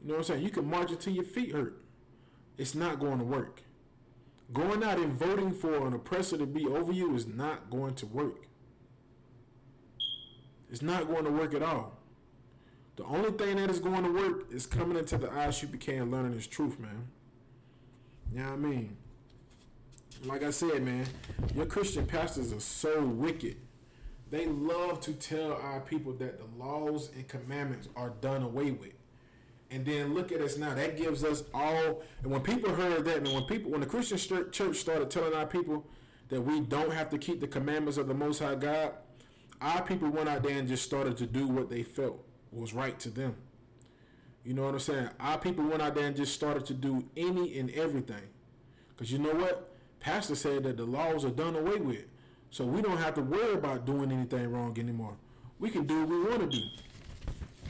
know what I'm saying? You can march until your feet hurt. It's not going to work. Going out and voting for an oppressor to be over you is not going to work. It's not going to work at all. The only thing that is going to work is coming into the ISUPK and learning this truth, man. You know what I mean? Like I said, man, your Christian pastors are so wicked. They love to tell our people that the laws and commandments are done away with. And then look at us now. That gives us all. And when people heard that, and when the Christian church started telling our people that we don't have to keep the commandments of the Most High God, our people went out there and just started to do what they felt was right to them. You know what I'm saying? Our people went out there and just started to do any and everything. Because you know what? Pastor said that the laws are done away with. So we don't have to worry about doing anything wrong anymore. We can do what we want to do.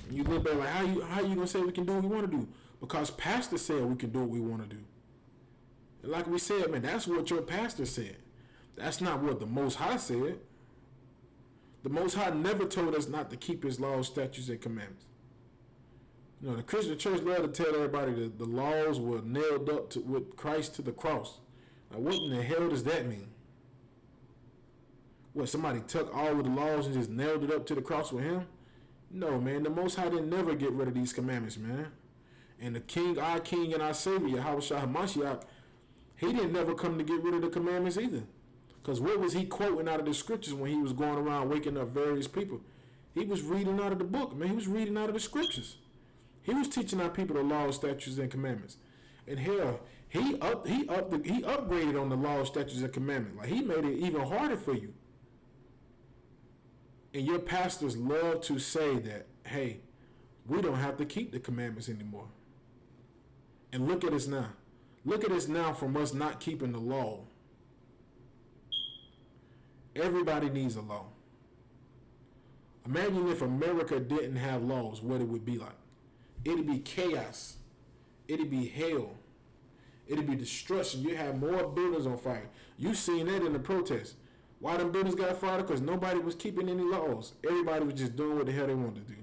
And you look back like, how you gonna say we can do what we want to do? Because pastor said we can do what we want to do. And like we said, man, that's what your pastor said. That's not what the Most High said. The Most High never told us not to keep his laws, statutes, and commandments. The Christian church loved to tell everybody that the laws were nailed up with Christ to the cross. Like, what in the hell does that mean? What, somebody took all of the laws and just nailed it up to the cross with him? No, man, the Most High didn't never get rid of these commandments, man. And the King, our King and our Savior, Yahushua HaMashiach, he didn't never come to get rid of the commandments either. Because what was he quoting out of the scriptures when he was going around waking up various people? He was reading out of the book, man. He was reading out of the scriptures. He was teaching our people the laws, statutes, and commandments. And hell, he upgraded on the laws, statutes, and commandments. Like, he made it even harder for you. And your pastors love to say that, hey, we don't have to keep the commandments anymore. And look at us now. Look at us now from us not keeping the law. Everybody needs a law. Imagine if America didn't have laws, what it would be like. It'd be chaos. It'd be hell. It'd be destruction. You have more buildings on fire. You seen that in the protests. Why them buildings got fired? Because nobody was keeping any laws. Everybody was just doing what the hell they wanted to do.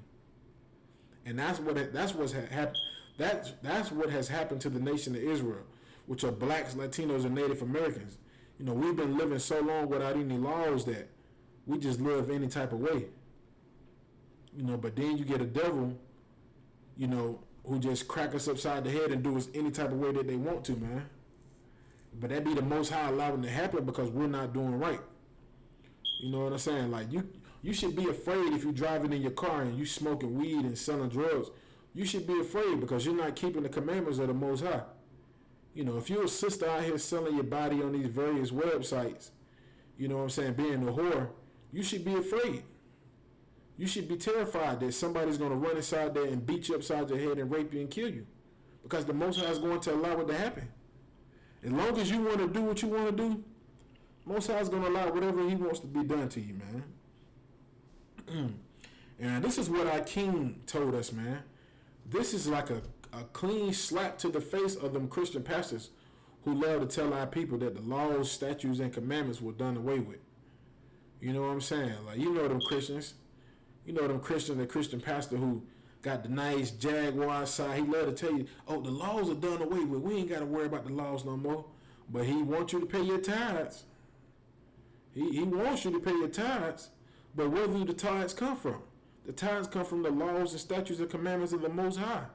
And that's what happened. That's what has happened to the nation of Israel, which are blacks, Latinos, and Native Americans. We've been living so long without any laws that we just live any type of way. But then you get a devil, who just crack us upside the head and do us any type of way that they want to, man. But that be the Most High allowing it to happen because we're not doing right. You know what I'm saying? Like, you should be afraid if you're driving in your car and you smoking weed and selling drugs. You should be afraid because you're not keeping the commandments of the Most High. If you're a sister out here selling your body on these various websites, you know what I'm saying, being a whore, you should be afraid. You should be terrified that somebody's going to run inside there and beat you upside your head and rape you and kill you. Because the Most High is going to allow it to happen. As long as you want to do what you want to do, Most High is going to allow whatever He wants to be done to you, man. And this is what our King told us, man. This is like a clean slap to the face of them Christian pastors who love to tell our people that the laws, statutes, and commandments were done away with. You know what I'm saying? Like, you know them Christians. You know them Christians, the Christian pastor who got the nice Jaguar side. He love to tell you, oh, the laws are done away with. We ain't got to worry about the laws no more. But he wants you to pay your tithes. He wants you to pay your tithes. But where do the tithes come from? The tithes come from the laws and statutes and commandments of the Most High.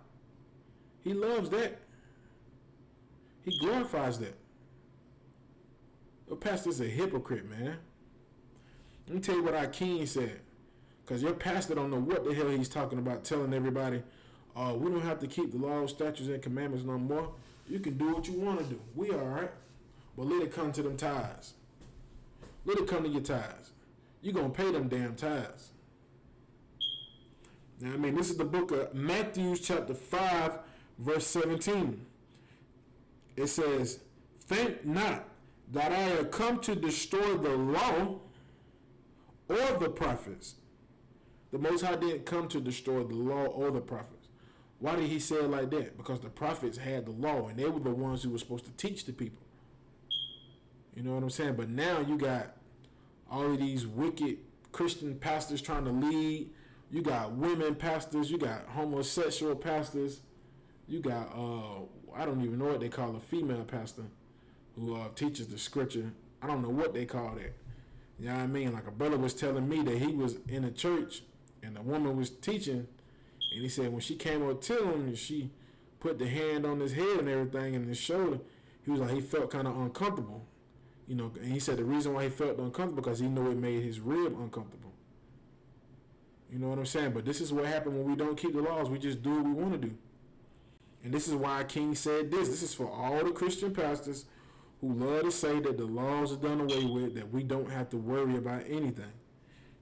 He loves that. He glorifies that. Your pastor's a hypocrite, man. Let me tell you what our King said. Because your pastor don't know what the hell he's talking about, telling everybody, oh, we don't have to keep the laws, statutes, and commandments no more. You can do what you want to do. We all right. But let it come to them tithes. Let it come to your tithes. You're going to pay them damn tithes. Now, I mean, this is the book of Matthew chapter 5, verse 17. It says, think not that I have come to destroy the law or the prophets. The Most High didn't come to destroy the law or the prophets. Why did He say it like that? Because the prophets had the law, and they were the ones who were supposed to teach the people. You know what I'm saying? But now you got all of these wicked Christian pastors trying to lead. You got women pastors. You got homosexual pastors. You got, I don't even know what they call a female pastor who teaches the scripture. I don't know what they call that. You know what I mean? Like a brother was telling me that he was in a church and a woman was teaching, and he said when she came over to him and she put the hand on his head and everything and his shoulder, he was like, he felt kind of uncomfortable. You know, and he said the reason why he felt uncomfortable because he knew it made his rib uncomfortable. You know what I'm saying? But this is what happened when we don't keep the laws. We just do what we want to do. And this is why King said this. This is for all the Christian pastors who love to say that the laws are done away with, that we don't have to worry about anything.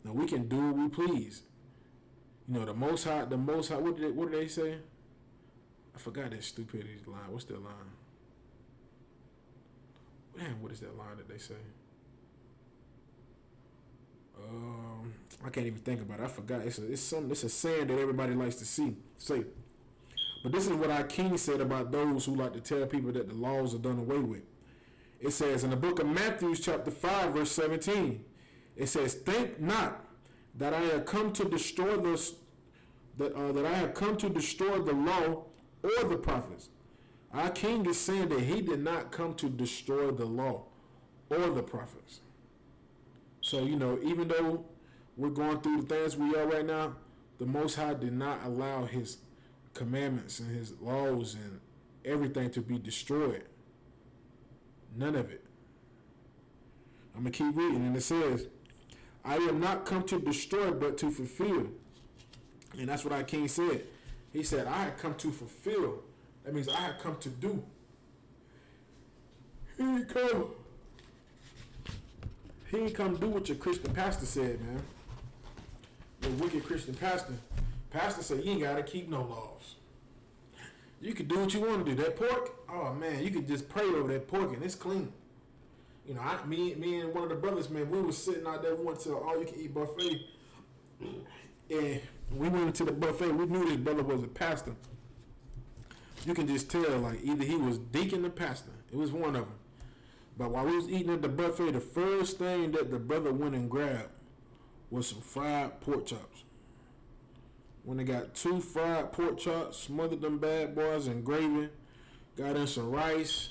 Now, we can do what we please. You know, the Most High, what did they say? I forgot that stupidity line. What's that line? Man, what is that line that they say? I can't even think about it. I forgot. It's a saying that everybody likes to say. But this is what our King said about those who like to tell people that the laws are done away with. It says in the book of Matthew chapter 5 verse 17, it says, think not that I have come to destroy that I have come to destroy the law or the prophets. Our King is saying that He did not come to destroy the law or the prophets. So, you know, even though we're going through the things we are right now, the Most High did not allow His commandments and His laws and everything to be destroyed. None of it. I'm going to keep reading, and it says, I am not come to destroy, but to fulfill. And that's what our King said. He said, I have come to fulfill. That means I have come to do. He ain't come do what your Christian pastor said, man. Your wicked Christian pastor. Pastor said, you ain't got to keep no laws. You can do what you want to do. That pork, oh man, you can just pray over that pork and it's clean. You know, me and one of the brothers, man, we was sitting out there, we went to an all-you-can-eat buffet, and we went into the buffet. We knew this brother was a pastor. You can just tell, like, either he was deacon or pastor. It was one of them. But while we was eating at the buffet, the first thing that the brother went and grabbed was some fried pork chops. When they got 2 fried pork chops, smothered them bad boys in gravy, got in some rice,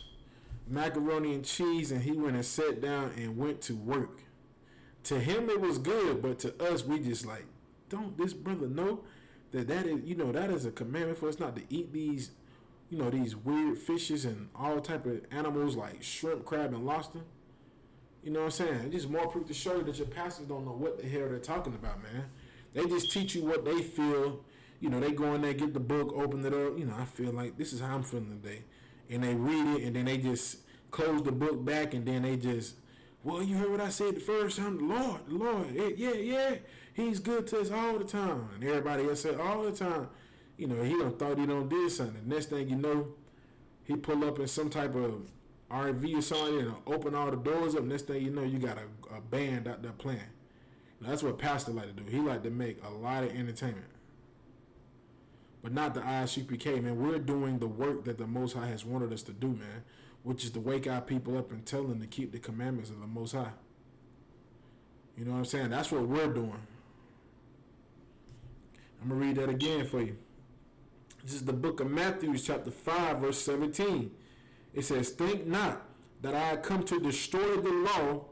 macaroni and cheese, and he went and sat down and went to work. To him it was good, but to us we just like, don't this brother know that is, you know, that is a commandment for us not to eat these, you know, these weird fishes and all type of animals like shrimp, crab, and lobster. You know what I'm saying? It's just more proof to show you that your pastors don't know what the hell they're talking about, man. They just teach you what they feel. You know, they go in there, get the book, open it up. You know, I feel like this is how I'm feeling today. And they read it, and then they just close the book back, and then they just, well, you heard what I said the first time? The Lord, yeah. He's good to us all the time. And everybody else said all the time. You know, he done thought he done did something. Next thing you know, he pull up in some type of RV or something and open all the doors up. Next thing you know, you got a band out there playing. Now, that's what pastor like to do. He like to make a lot of entertainment. But not the ISUPK, man. We're doing the work that the Most High has wanted us to do, man. Which is to wake our people up and tell them to keep the commandments of the Most High. You know what I'm saying? That's what we're doing. I'm going to read that again for you. This is the book of Matthew, chapter 5, verse 17. It says, "Think not that I come to destroy the law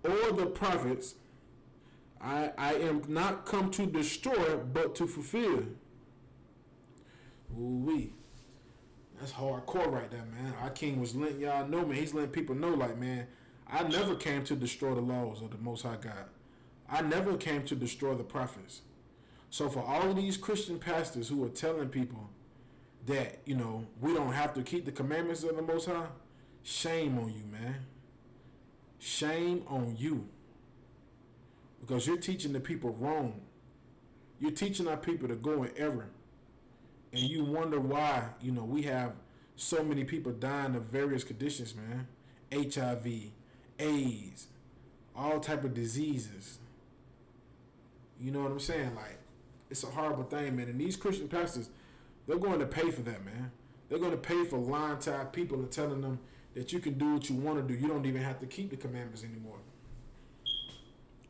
or the prophets. I am not come to destroy, but to fulfill." Ooh-wee. That's hardcore right there, man. Our king was letting y'all know, man. He's letting people know, like, man, I never came to destroy the laws of the Most High God. I never came to destroy the prophets. So for all of these Christian pastors who are telling people that, you know, we don't have to keep the commandments of the Most High, shame on you, man. Shame on you. Because you're teaching the people wrong. You're teaching our people to go in error. And you wonder why, you know, we have so many people dying of various conditions, man. HIV, AIDS, all type of diseases. You know what I'm saying? Like, it's a horrible thing, man. And these Christian pastors, they're going to pay for that, man. They're going to pay for lying to our people and telling them that you can do what you want to do. You don't even have to keep the commandments anymore.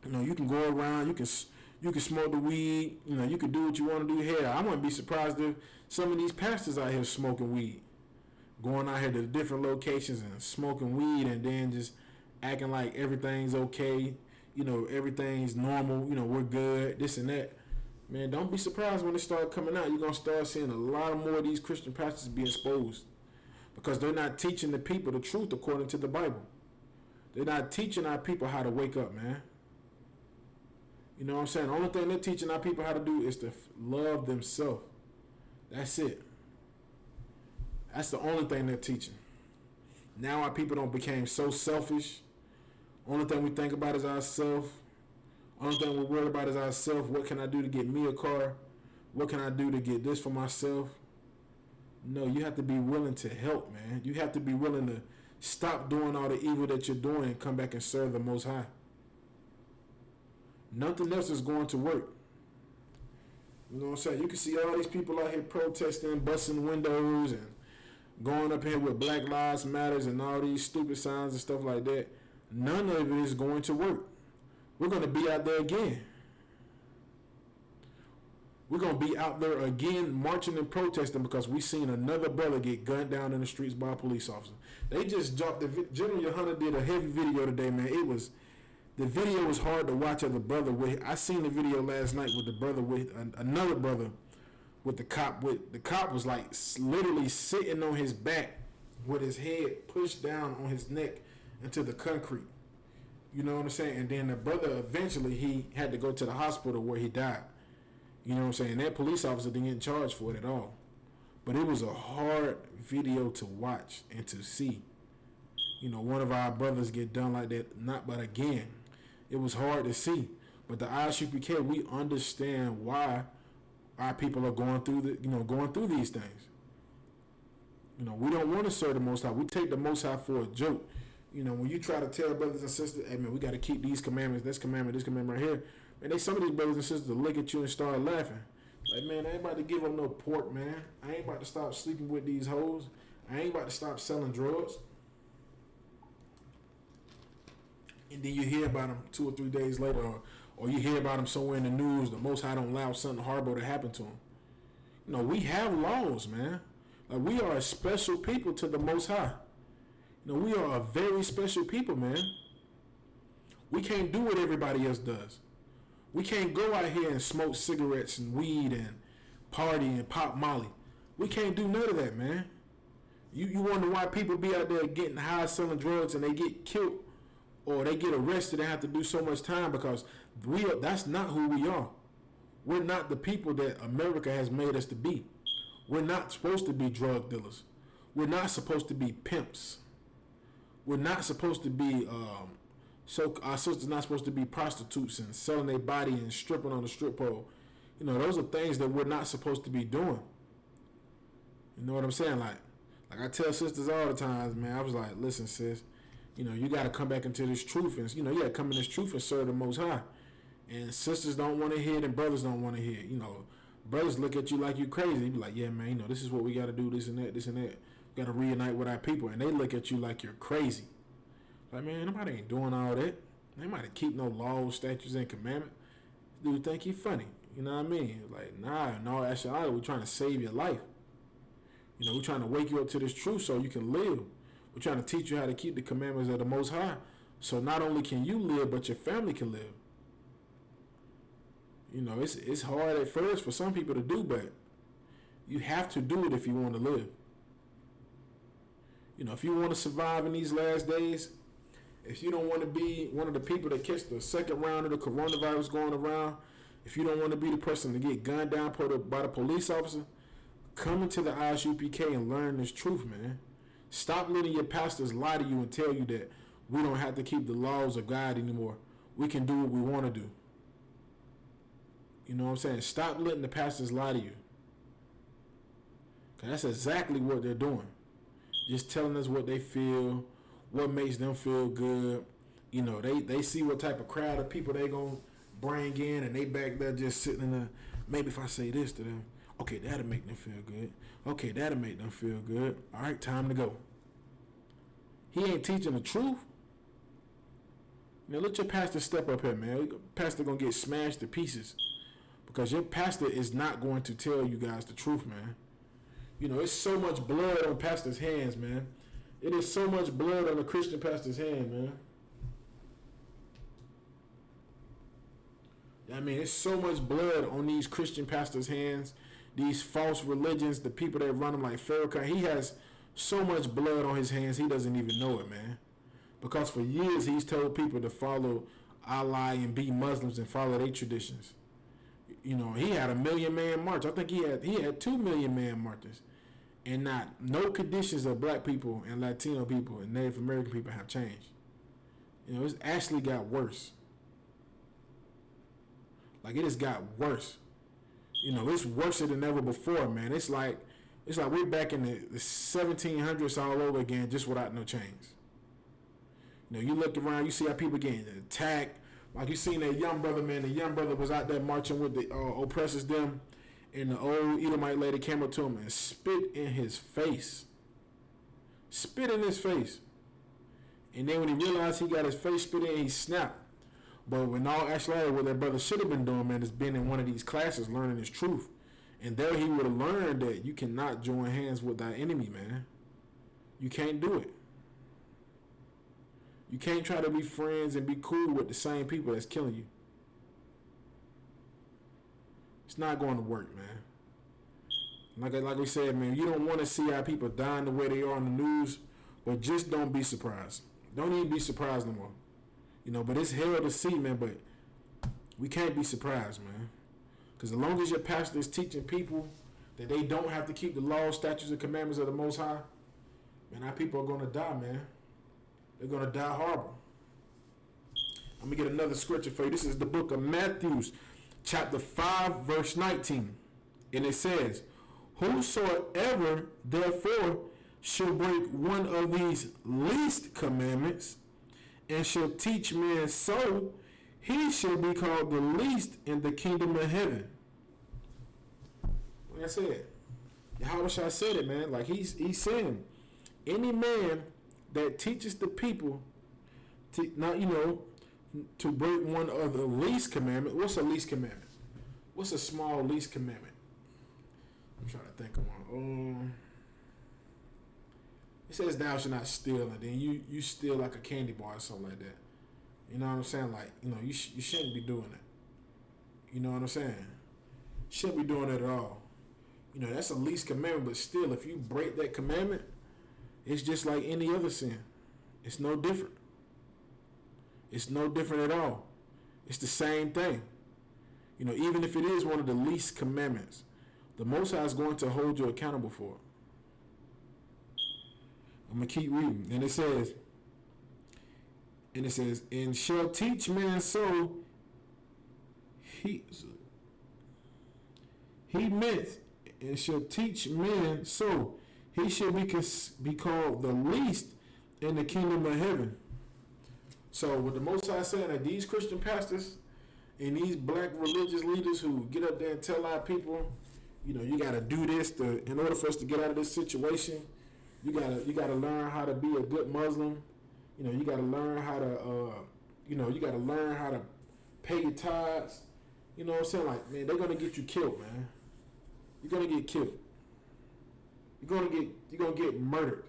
You know, you can go around, you can smoke the weed, you know, you can do what you want to do here. I wouldn't be surprised if some of these pastors out here smoking weed, going out here to different locations and smoking weed and then just acting like everything's okay, you know, everything's normal, you know, we're good, this and that. Man, don't be surprised when they start coming out. You're going to start seeing a lot more of these Christian pastors be exposed because they're not teaching the people the truth according to the Bible. They're not teaching our people how to wake up, man. You know what I'm saying? The only thing they're teaching our people how to do is to love themselves. That's it. That's the only thing they're teaching. Now our people don't become so selfish. Only thing we think about is ourselves. Only thing we're worried about is ourselves. What can I do to get me a car? What can I do to get this for myself? No, you have to be willing to help, man. You have to be willing to stop doing all the evil that you're doing and come back and serve the Most High. Nothing else is going to work. You know what I'm saying? You can see all these people out here protesting, busting windows, and going up here with Black Lives Matters and all these stupid signs and stuff like that. None of it is going to work. We're going to be out there again. We're going to be out there again marching and protesting because we seen another brother get gunned down in the streets by a police officer. They just dropped General Yohana did a heavy video today, man. The video was hard to watch of the brother with. I seen the video last night with the brother with another brother with the cop. The cop was like literally sitting on his back with his head pushed down on his neck into the concrete. You know what I'm saying? And then the brother eventually he had to go to the hospital where he died. You know what I'm saying? That police officer didn't get charged for it at all. But it was a hard video to watch and to see. You know, one of our brothers get done like that. But again, it was hard to see. But the ISUPK, we understand why our people are going through these things. You know, we don't want to serve the Most High. We take the Most High for a joke. You know, when you try to tell brothers and sisters, hey man, we got to keep these commandments, this commandment right here. Man, some of these brothers and sisters will look at you and start laughing. Like, man, I ain't about to give them no pork, man. I ain't about to stop sleeping with these hoes. I ain't about to stop selling drugs. And then you hear about them 2 or 3 days later, or you hear about them somewhere in the news, the Most High don't allow something horrible to happen to them. You know, we have laws, man. Like, we are a special people to the Most High. You know, we are a very special people, man. We can't do what everybody else does. We can't go out here and smoke cigarettes and weed and party and pop Molly. We can't do none of that, man. You wonder why people be out there getting high selling drugs and they get killed or they get arrested and have to do so much time because that's not who we are. We're not the people that America has made us to be. We're not supposed to be drug dealers. We're not supposed to be pimps. We're not supposed to be So our sisters not supposed to be prostitutes and selling their body and stripping on the strip pole. You know, those are things that we're not supposed to be doing. You know what I'm saying? Like I tell sisters all the time, man. I was like, listen, sis, you know, you got to come back into this truth, and you know, you got to come in this truth and serve the Most High. And sisters don't want to hear it, and brothers don't want to hear it. You know, brothers look at you like you crazy. You be like, yeah, man, you know, this is what we got to do, this and that, this and that. We got to reunite with our people, and they look at you like you're crazy. Like, man, nobody ain't doing all that. Nobody keep no laws, statutes, and commandments. Dude think he funny. You know what I mean? Like, nah, no, actually, we're trying to save your life. You know, we're trying to wake you up to this truth so you can live. We're trying to teach you how to keep the commandments of the Most High. So not only can you live, but your family can live. You know, it's hard at first for some people to do, but you have to do it if you want to live. You know, if you want to survive in these last days, if you don't want to be one of the people that catch the second round of the coronavirus going around, if you don't want to be the person to get gunned down by the police officer, come into the ISUPK and learn this truth, man. Stop letting your pastors lie to you and tell you that we don't have to keep the laws of God anymore. We can do what we want to do. You know what I'm saying? Stop letting the pastors lie to you. Because that's exactly what they're doing. Just telling us what they feel, what makes them feel good. You know, they see what type of crowd of people they going to bring in, and they back there just sitting in there. Maybe if I say this to them, okay, that'll make them feel good. Okay, that'll make them feel good. All right, time to go. He ain't teaching the truth. Now let your pastor step up here, man. Your pastor gonna get smashed to pieces because your pastor is not going to tell you guys the truth, man. You know, it's so much blood on pastor's hands, man. It is so much blood on a Christian pastor's hand, man. I mean, it's so much blood on these Christian pastors' hands, these false religions, the people that run them like Farrakhan. He has so much blood on his hands, he doesn't even know it, man. Because for years, he's told people to follow Allah and be Muslims and follow their traditions. You know, he had 1 million man march. I think he had 2 million man marches. And no conditions of black people and Latino people and Native American people have changed. You know, it's actually got worse. Like, it has got worse. You know, it's worse than ever before, man. It's like we're back in the 1700s all over again, just without no chains. You know, you look around, you see how people getting attacked. Like, you seen that young brother, man. The young brother was out there marching with the oppressors them, and the old Edomite lady came up to him and spit in his face. Spit in his face. And then when he realized he got his face spit in, he snapped. But when all actually what that brother should have been doing, man, is been in one of these classes learning his truth. And there he would have learned that you cannot join hands with thy enemy, man. You can't do it. You can't try to be friends and be cool with the same people that's killing you. It's not going to work, man. Like we said, man, you don't want to see how people dying the way they are on the news, but just don't be surprised. Don't even be surprised no more. You know, but it's hell to see, man, but we can't be surprised, man. Because as long as your pastor is teaching people that they don't have to keep the laws, statutes, and commandments of the Most High, man, our people are going to die, man. They're going to die horrible. I'm going to get another scripture for you. This is the book of Matthew, chapter 5, verse 19. And it says, whosoever, therefore, shall break one of these least commandments and shall teach men so, he shall be called the least in the kingdom of heaven. Like I said, Yahweh Shai said it, man. Like he's saying, any man that teaches the people to not, to break one of the least commandment. What's a least commandment? What's a small least commandment? I'm trying to think of one. It says thou shalt not steal, and then you steal like a candy bar or something like that. You know what I'm saying? Like, you shouldn't be doing that. You know what I'm saying? Shouldn't be doing that at all. That's a least commandment, but still, if you break that commandment, it's just like any other sin. It's no different. It's no different at all. It's the same thing. Even if it is one of the least commandments, the Most High is going to hold you accountable for it. I'm going to keep reading. And it says, And it says, and shall teach men so he meant, and shall teach men so he shall be called the least in the kingdom of heaven. So what the Most High saying that these Christian pastors and these black religious leaders who get up there and tell our people, you got to do this in order for us to get out of this situation. You gotta learn how to be a good Muslim. You gotta learn how to you gotta learn how to pay your tithes. You know what I'm saying? Like, man, they're gonna get you killed, man. You're gonna get killed. You're gonna get murdered.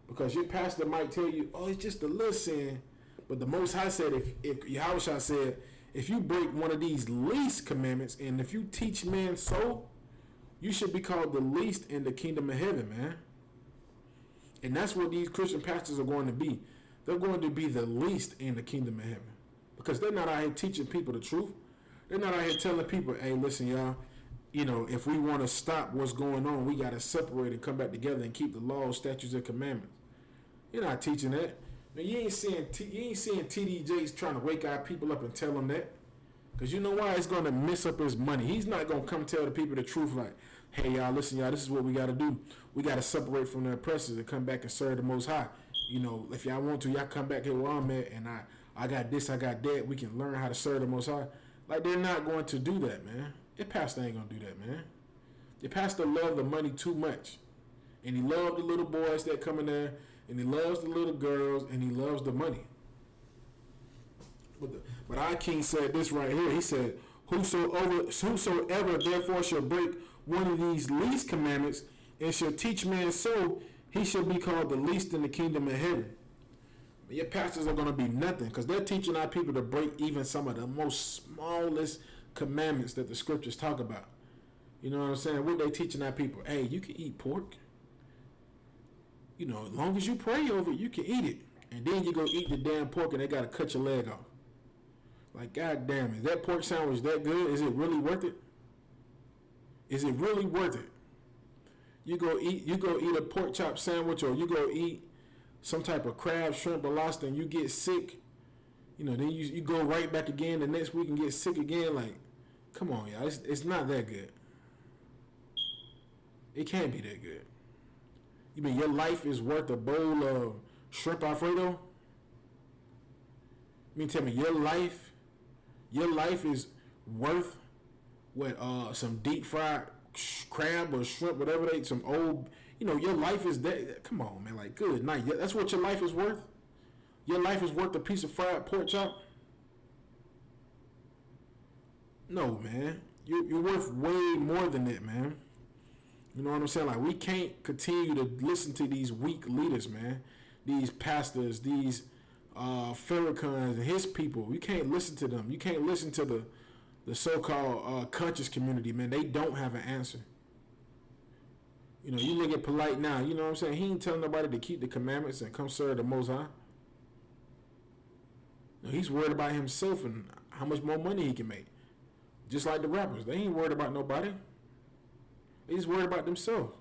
Because your pastor might tell you, oh, it's just a little sin. But the Most High said, if Yahushua said, if you break one of these least commandments, and if you teach men so, you should be called the least in the kingdom of heaven, man. And that's what these Christian pastors are going to be. They're going to be the least in the kingdom of heaven. Because they're not out here teaching people the truth. They're not out here telling people, hey, listen, y'all, if we want to stop what's going on, we got to separate and come back together and keep the laws, statutes, and commandments. You're not teaching that. Man, you ain't seeing TD Jakes trying to wake our people up and tell them that. Because you know why? It's going to mess up his money. He's not going to come tell the people the truth like, hey, y'all, listen, y'all, this is what we got to do. We got to separate from the oppressors and come back and serve the Most High. If y'all want to, y'all come back here where I'm at, and I got this, I got that. We can learn how to serve the Most High. Like, they're not going to do that, man. Your pastor ain't going to do that, man. Your pastor loved the money too much. And he loved the little boys that come in there, and he loves the little girls, and he loves the money. But our King said this right here. He said, whosoever therefore shall break one of these least commandments and shall teach men so, he shall be called the least in the kingdom of heaven. But your pastors are going to be nothing because they're teaching our people to break even some of the most smallest commandments that the scriptures talk about. You know what I'm saying? What they teaching our people? Hey, you can eat pork. As long as you pray over it, you can eat it. And then you go eat the damn pork and they got to cut your leg off. Like, God damn, is that pork sandwich that good? Is it really worth it? Is it really worth it? You go eat a pork chop sandwich, or you go eat some type of crab, shrimp, or lobster, and you get sick. Then you go right back again the next week and get sick again. Like, come on, y'all. It's not that good. It can't be that good. You mean your life is worth a bowl of shrimp Alfredo? You mean tell me your life is worth what some deep fried crab or shrimp, whatever some old, your life is that. Come on, man, like, good night. That's what your life is worth? Your life is worth a piece of fried pork chop? No, man. You're worth way more than that, man. You know what I'm saying? Like, we can't continue to listen to these weak leaders, man. These pastors, these Farrakhan's and his people. We can't listen to them. You can't listen to the so-called conscious community, man. They don't have an answer. You look at Polite now. You know what I'm saying? He ain't telling nobody to keep the commandments and come serve the Most High. He's worried about himself and how much more money he can make. Just like the rappers. They ain't worried about nobody. They just worried about themselves.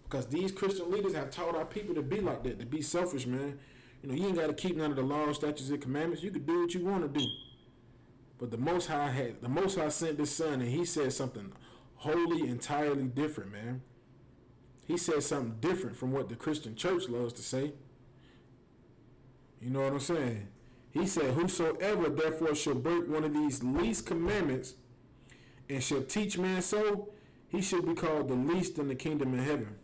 Because these Christian leaders have taught our people to be like that, to be selfish, man. You ain't got to keep none of the laws, statutes, and commandments. You can do what you want to do. But the Most High sent this son, and he said something wholly, entirely different, man. He said something different from what the Christian church loves to say. You know what I'm saying? He said, whosoever therefore shall break one of these least commandments and shall teach men so, he should be called the least in the kingdom of heaven.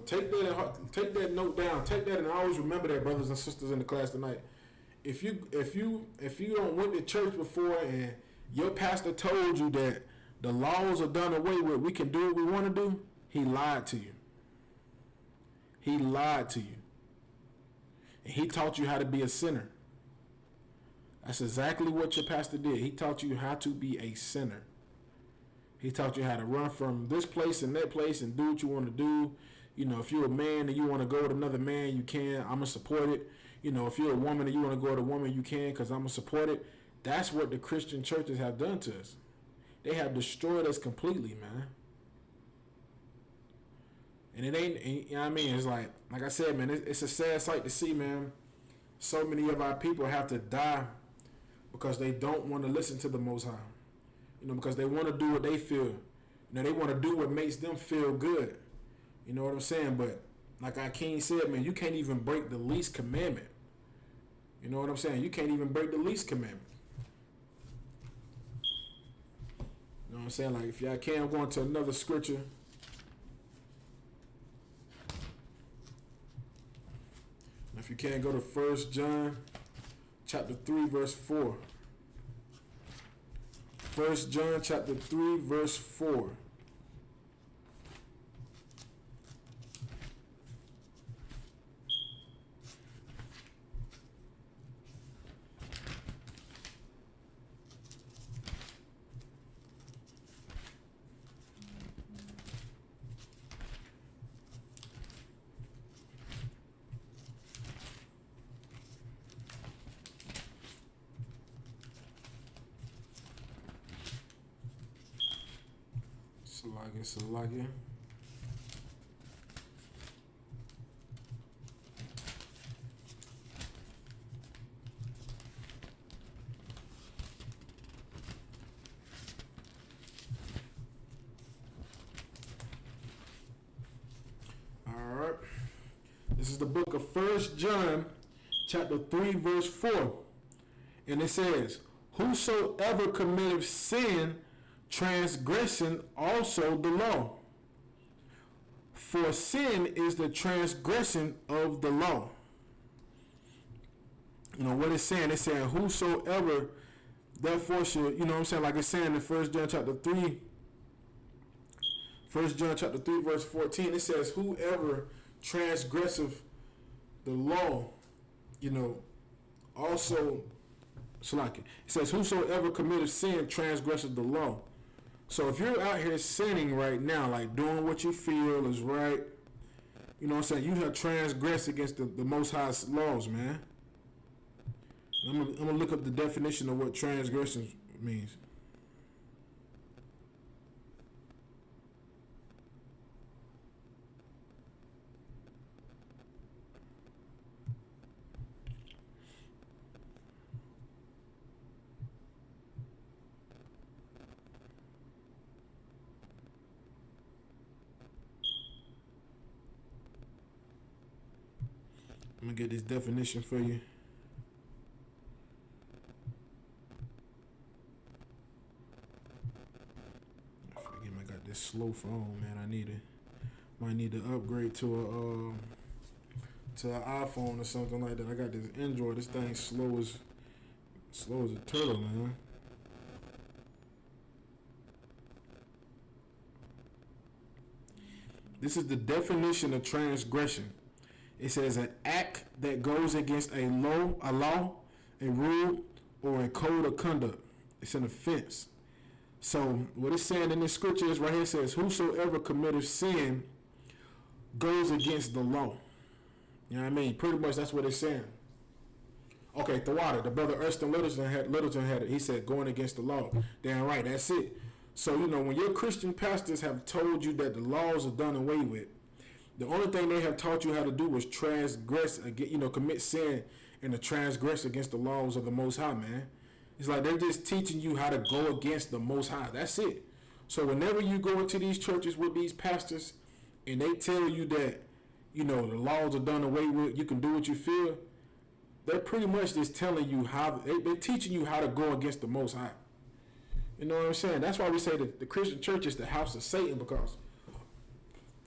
Take that note down. Take that and always remember that, brothers and sisters in the class tonight. If you don't went to church before and your pastor told you that the laws are done away with, we can do what we want to do, he lied to you. He lied to you. And he taught you how to be a sinner. That's exactly what your pastor did. He taught you how to be a sinner. He taught you how to run from this place and that place and do what you want to do. If you're a man and you want to go with another man, you can. I'm going to support it. If you're a woman and you want to go with a woman, you can, because I'm going to support it. That's what the Christian churches have done to us. They have destroyed us completely, man. And it ain't, you know what I mean? It's like I said, man, it's a sad sight to see, man. So many of our people have to die because they don't want to listen to the Most High. You know, because they want to do what they feel. You know, they want to do what makes them feel good. You know what I'm saying? But like our King said, man, you can't even break the least commandment. You know what I'm saying? You can't even break the least commandment. You know what I'm saying? Like, if y'all can, I'm going to another scripture. If you can't, go to 1 John chapter 3, verse 4. 1 John chapter 3, verse 4. Salakia. Alright. This is the book of 1 John, chapter 3, verse 4. And it says, whosoever committeth sin, transgression also the law. For sin is the transgression of the law. You know what it's saying? It's saying whosoever therefore should, you know what I'm saying? Like it's saying in 1 John chapter 3, 1 John chapter 3, verse 14, it says, whoever transgresseth the law, you know, also, so like it says, whosoever committeth sin transgresseth the law. So if you're out here sinning right now, like doing what you feel is right, you know what I'm saying, you have transgressed against the Most High's laws, man. I'm gonna look up the definition of what transgression means. I'm gonna get this definition for you. Forget I got this slow phone, man. Might need to upgrade to an iPhone or something like that. I got this Android. This thing slow as a turtle, man. This is the definition of transgression. It says an act that goes against a law, a rule, or a code of conduct. It's an offense. So what it's saying in this scripture is right here, it says, whosoever committeth sin goes against the law. You know what I mean? Pretty much that's what it's saying. Okay, Thawada, the brother Erston Littleton had it. He said going against the law. Damn right, that's it. So, you know, when your Christian pastors have told you that the laws are done away with, the only thing they have taught you how to do was transgress, you know, commit sin and to transgress against the laws of the Most High, man. It's like they're just teaching you how to go against the Most High. That's it. So whenever you go into these churches with these pastors and they tell you that, you know, the laws are done away with, you can do what you feel, they're pretty much just telling you how, they're teaching you how to go against the Most High. You know what I'm saying? That's why we say that the Christian church is the house of Satan, because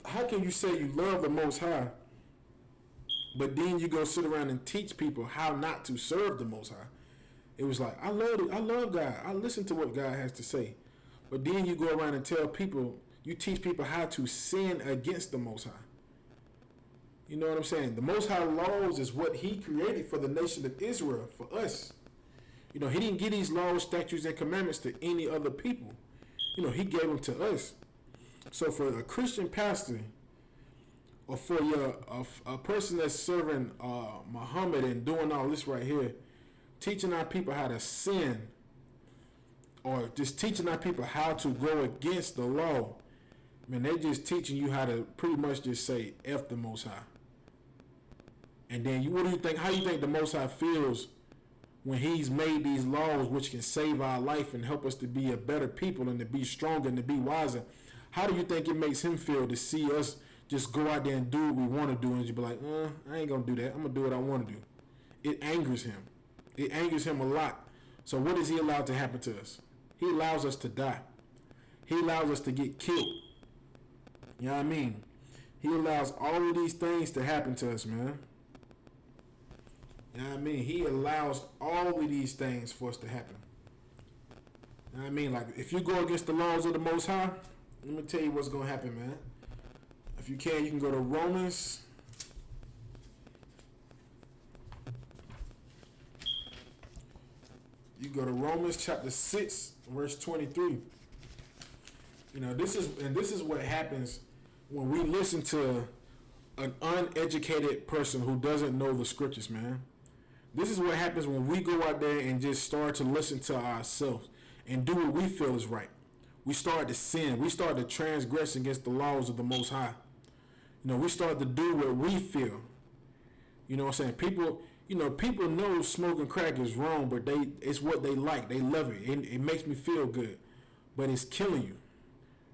how can you say you love the Most High, but then you go sit around and teach people how not to serve the Most High? It was like, I love God. I listen to what God has to say. But then you go around and tell people, you teach people how to sin against the Most High. You know what I'm saying? The Most High laws is what He created for the nation of Israel, for us. You know, He didn't give these laws, statutes, and commandments to any other people. You know, He gave them to us. So for a Christian pastor, or for a person that's serving Muhammad and doing all this right here, teaching our people how to sin, or just teaching our people how to go against the law, Man, they just teaching you how to pretty much just say F the Most High. And then what do you think? How do you think the Most High feels when He's made these laws which can save our life and help us to be a better people and to be stronger and to be wiser? How do you think it makes Him feel to see us just go out there and do what we want to do and just be like, I ain't gonna do that. I'm gonna do what I want to do. It angers Him. It angers Him a lot. So what is He allowed to happen to us? He allows us to die. He allows us to get killed. You know what I mean? He allows all of these things to happen to us, man. You know what I mean? He allows all of these things for us to happen. You know what I mean? Like, if you go against the laws of the Most High, let me tell you what's going to happen, man. If you can go to Romans. You go to Romans chapter 6, verse 23. You know, this is what happens when we listen to an uneducated person who doesn't know the scriptures, man. This is what happens when we go out there and just start to listen to ourselves and do what we feel is right. We start to sin. We start to transgress against the laws of the Most High. You know, we start to do what we feel. You know what I'm saying? People know smoking crack is wrong, but it's what they like. They love it. It makes me feel good, but it's killing you.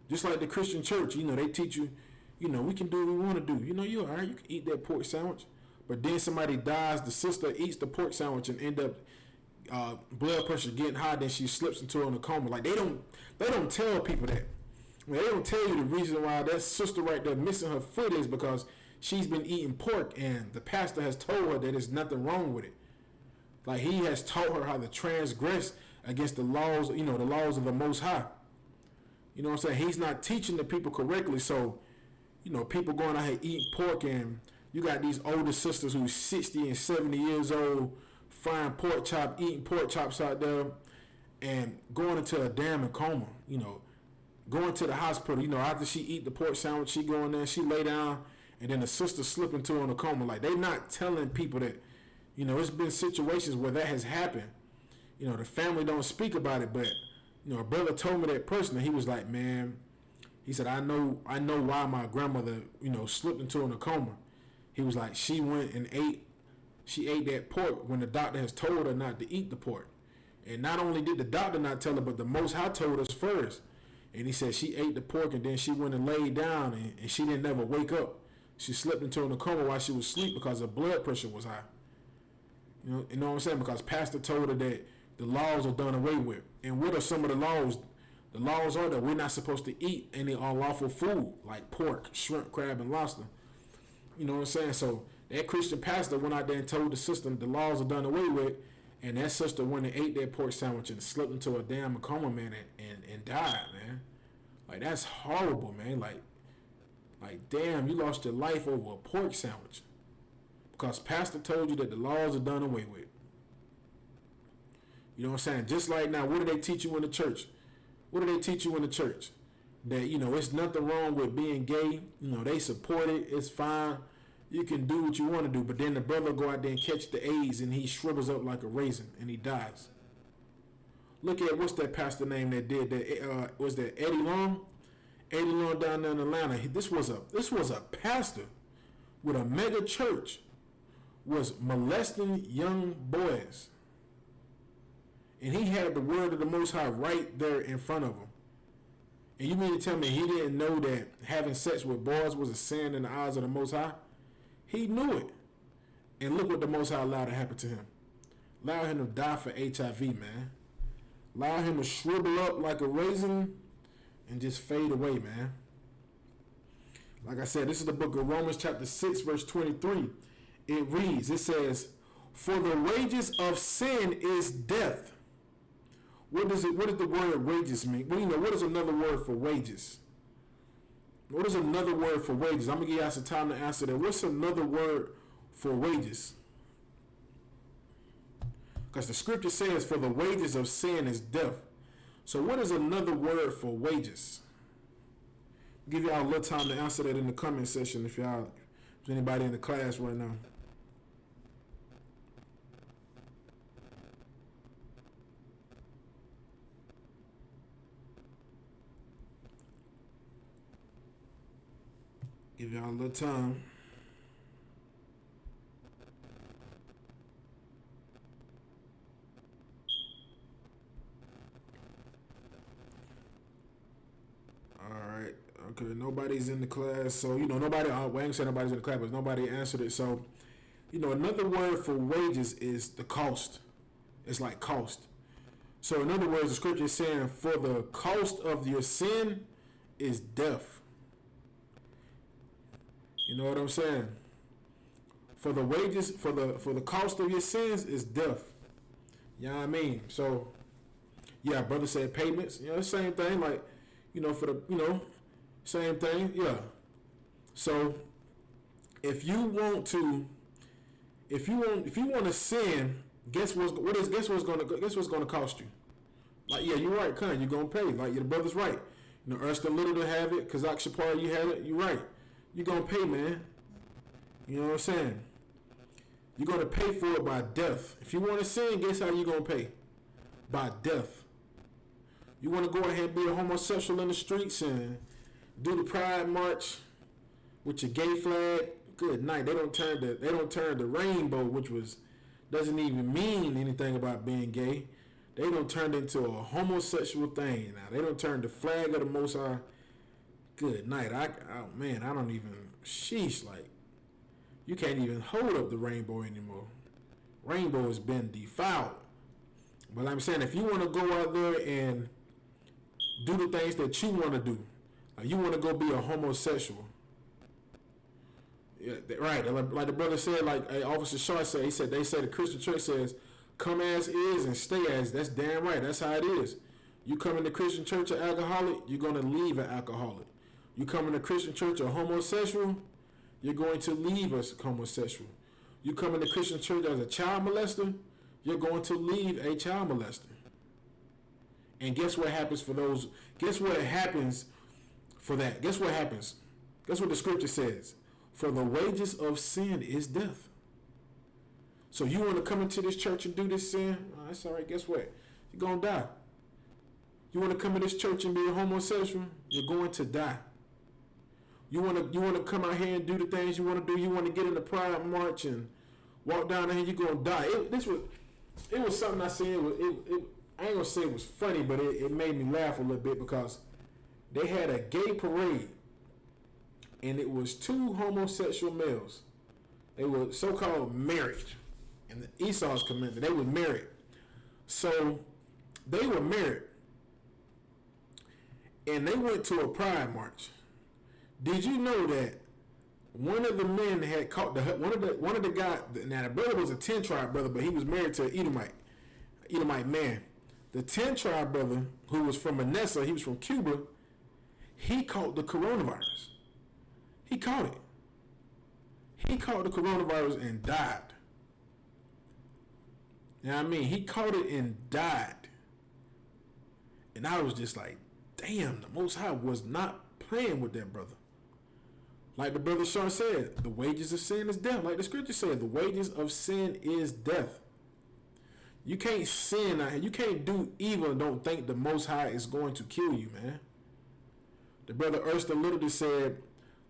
Just like the Christian church, they teach you, we can do what we want to do. You're all right. You can eat that pork sandwich. But then somebody dies, the sister eats the pork sandwich and end up blood pressure getting high, then she slips into a coma. Like, they don't tell people that. They don't tell you the reason why that sister right there missing her foot is because she's been eating pork and the pastor has told her that there's nothing wrong with it. Like, he has taught her how to transgress against the laws, the laws of the Most High. You know what I'm saying? He's not teaching the people correctly. So, people going out here eating pork, and you got these older sisters who's 60 and 70 years old frying pork chop, eating pork chops out there and going into a damn coma, going to the hospital, after she eat the pork sandwich, she go in there, she lay down, and then the sister slip into a coma. Like, they not telling people that, it's been situations where that has happened. The family don't speak about it, but a brother told me that personally. He was like, man, he said, I know why my grandmother, slipped into a coma. He was like, she went and ate that pork when the doctor has told her not to eat the pork. And not only did the doctor not tell her, but the Most High told us first. And he said she ate the pork and then she went and laid down and she didn't never wake up. She slipped into a coma while she was asleep because her blood pressure was high. You know what I'm saying? Because pastor told her that the laws are done away with. And what are some of the laws? The laws are that we're not supposed to eat any unlawful food like pork, shrimp, crab, and lobster. You know what I'm saying? So that Christian pastor went out there and told the sister the laws are done away with, and that sister went and ate that pork sandwich and slipped into a damn coma, man, and died, man. Like, that's horrible, man. Like damn, you lost your life over a pork sandwich because pastor told you that the laws are done away with. You know what I'm saying? Just like now, what do they teach you in the church? What do they teach you in the church? That, it's nothing wrong with being gay. They support it. It's fine. You can do what you want to do. But then the brother go out there and catch the AIDS and he shrivels up like a raisin and he dies. Look at, what's that pastor name that did that? Was that Eddie Long? Eddie Long down there in Atlanta. This was a pastor with a mega church was molesting young boys. And he had the word of the Most High right there in front of him. And you mean to tell me he didn't know that having sex with boys was a sin in the eyes of the Most High? He knew it. And look what the Most High allowed to happen to him. Allowed him to die for HIV, man. Allowed him to shrivel up like a raisin and just fade away, man. Like I said, this is the book of Romans chapter 6, verse 23. It reads, it says, for the wages of sin is death. What does the word wages mean? Well, what is another word for wages? What is another word for wages? I'm going to give you some time to answer that. What's another word for wages? Because the scripture says, for the wages of sin is death. So what is another word for wages? I'll give y'all a little time to answer that in the comment section if there's anybody in the class right now. Give y'all a little time. All right. Okay. Nobody's in the class, so nobody. We ain't saying nobody's in the class, but nobody answered it. So another word for wages is the cost. It's like cost. So in other words, the scripture is saying, for the cost of your sin is death. You know what I'm saying? For the wages, for the cost of your sins is death. You know what I mean? So, yeah, brother said payments. Same thing. Like, for the, same thing. Yeah. So, if you want to sin, guess what's gonna cost you? Like, yeah, you're right, Con. You're gonna pay. Like, your brother's right. Erskine Little to have it, Kazak Shapar, you had it. You're right. You're gonna pay, man. You know what I'm saying? You're gonna pay for it by death. If you want to sin, guess how you're gonna pay? By death. You want to go ahead and be a homosexual in the streets and do the Pride March with your gay flag? Good night. They don't turn the rainbow, which doesn't even mean anything about being gay. They don't turn it into a homosexual thing. Now they don't turn the flag of the Most High. Good night. I don't even. Sheesh, like, you can't even hold up the rainbow anymore. Rainbow has been defiled. But I'm saying, if you want to go out there and do the things that you want to do, like you want to go be a homosexual, yeah, right? Like the brother said, like Officer Shaw said, they say the Christian church says, "Come as is and stay as." That's damn right. That's how it is. You come in the Christian church an alcoholic, you're gonna leave an alcoholic. You come in the Christian church a homosexual, you're going to leave as homosexual. You come in the Christian church as a child molester, you're going to leave a child molester. And guess what happens for those? Guess what happens for that? Guess what happens? Guess what the scripture says? For the wages of sin is death. So you want to come into this church and do this sin? Oh, that's all right. Guess what? You're going to die. You want to come to this church and be a homosexual? You're going to die. You want to come out here and do the things you want to do? You want to get in the Pride March and walk down there? You're going to die. It was something I said. I ain't gonna say it was funny, but it made me laugh a little bit because they had a gay parade, and it was two homosexual males. They were so-called married, and the Esau's commandment. They were married, so they were married, and they went to a pride march. Did you know that one of the men had caught one of the guy? Now the brother was a 10 tribe brother, but he was married to an Edomite man. The 10 tribe brother, who was from Manasseh, he was from Cuba, he caught the coronavirus. He caught it. He caught the coronavirus and died. You know what I mean? He caught it and died. And I was just like, damn, the Most High was not playing with that brother. Like the brother Sean said, the wages of sin is death. Like the scripture said, the wages of sin is death. You can't sin out here. You can't do evil and don't think the Most High is going to kill you, man. The brother Erskine Little said,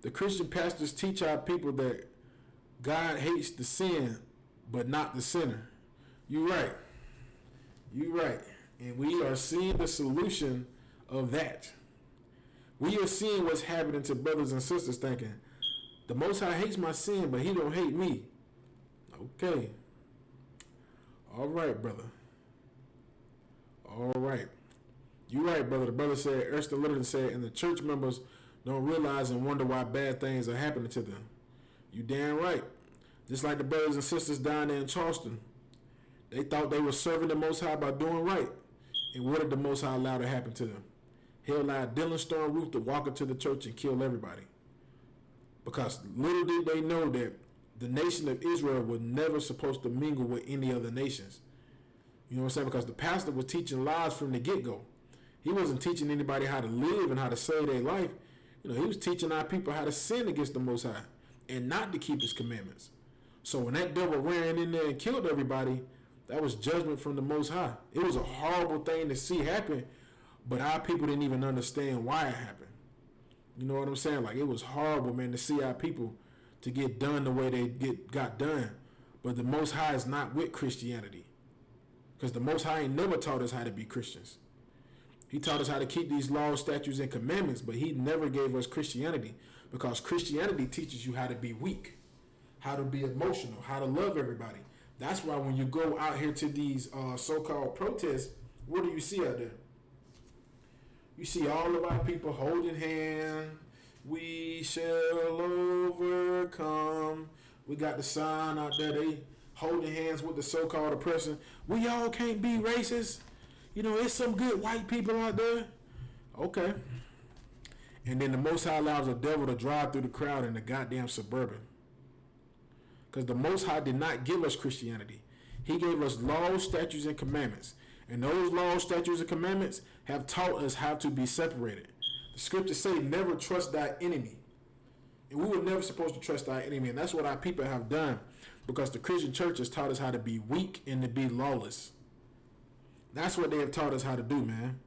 the Christian pastors teach our people that God hates the sin, but not the sinner. You're right. You're right. And we are seeing the solution of that. We are seeing what's happening to brothers and sisters thinking, the Most High hates my sin, but he don't hate me. Okay. All right, brother. All right. You're right, brother. The brother said, Erskine Little said, and the church members don't realize and wonder why bad things are happening to them. You damn right. Just like the brothers and sisters down there in Charleston. They thought they were serving the Most High by doing right. And what did the Most High allow to happen to them? He allowed Dylan Storm Roof to walk into the church and kill everybody. Because little did they know that the nation of Israel was never supposed to mingle with any other nations. You know what I'm saying? Because the pastor was teaching lies from the get-go. He wasn't teaching anybody how to live and how to save their life. He was teaching our people how to sin against the Most High and not to keep his commandments. So when that devil ran in there and killed everybody, that was judgment from the Most High. It was a horrible thing to see happen, but our people didn't even understand why it happened. You know what I'm saying? Like, it was horrible, man, to see our people to get done the way they got done. But the Most High is not with Christianity. Because the Most High ain't never taught us how to be Christians. He taught us how to keep these laws, statutes, and commandments, but he never gave us Christianity, because Christianity teaches you how to be weak, how to be emotional, how to love everybody. That's why when you go out here to these so-called protests, what do you see out there? You see all of our people holding hands. We shall overcome. We got the sign out there. They holding hands with the so-called oppressor. We all can't be racist. You know, it's some good white people out there. Okay. And then the Most High allows the devil to drive through the crowd in the goddamn Suburban. Because the Most High did not give us Christianity. He gave us laws, statutes, and commandments. And those laws, statutes, and commandments have taught us how to be separated. The scriptures say, never trust thy enemy. And we were never supposed to trust our enemy. And that's what our people have done. Because the Christian church has taught us how to be weak and to be lawless. That's what they have taught us how to do, man.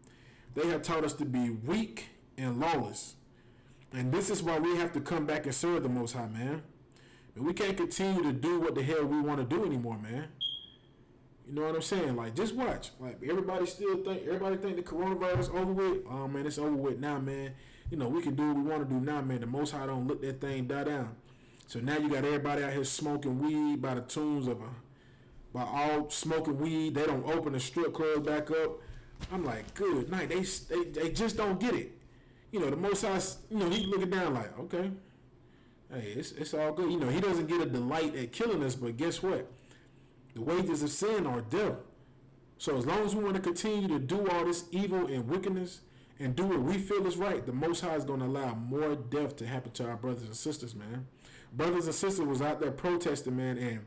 They have taught us to be weak and lawless. And this is why we have to come back and serve the Most High, man. And we can't continue to do what the hell we want to do anymore, man. You know what I'm saying? Like, just watch. Like, everybody think the coronavirus over with. Oh, man, it's over with now, man. You know, we can do what we want to do now, man. The Most High don't let that thing die down. So now you got everybody out here smoking weed by the tunes of by all smoking weed. They don't open the strip club back up. I'm like, good night. They just don't get it. You know, the Most High, you know, he's looking down like, okay, hey, it's all good. You know, he doesn't get a delight at killing us, but guess what? The wages of sin are death. So as long as we want to continue to do all this evil and wickedness and do what we feel is right, the Most High is going to allow more death to happen to our brothers and sisters, man. Brothers and sisters was out there protesting, man, and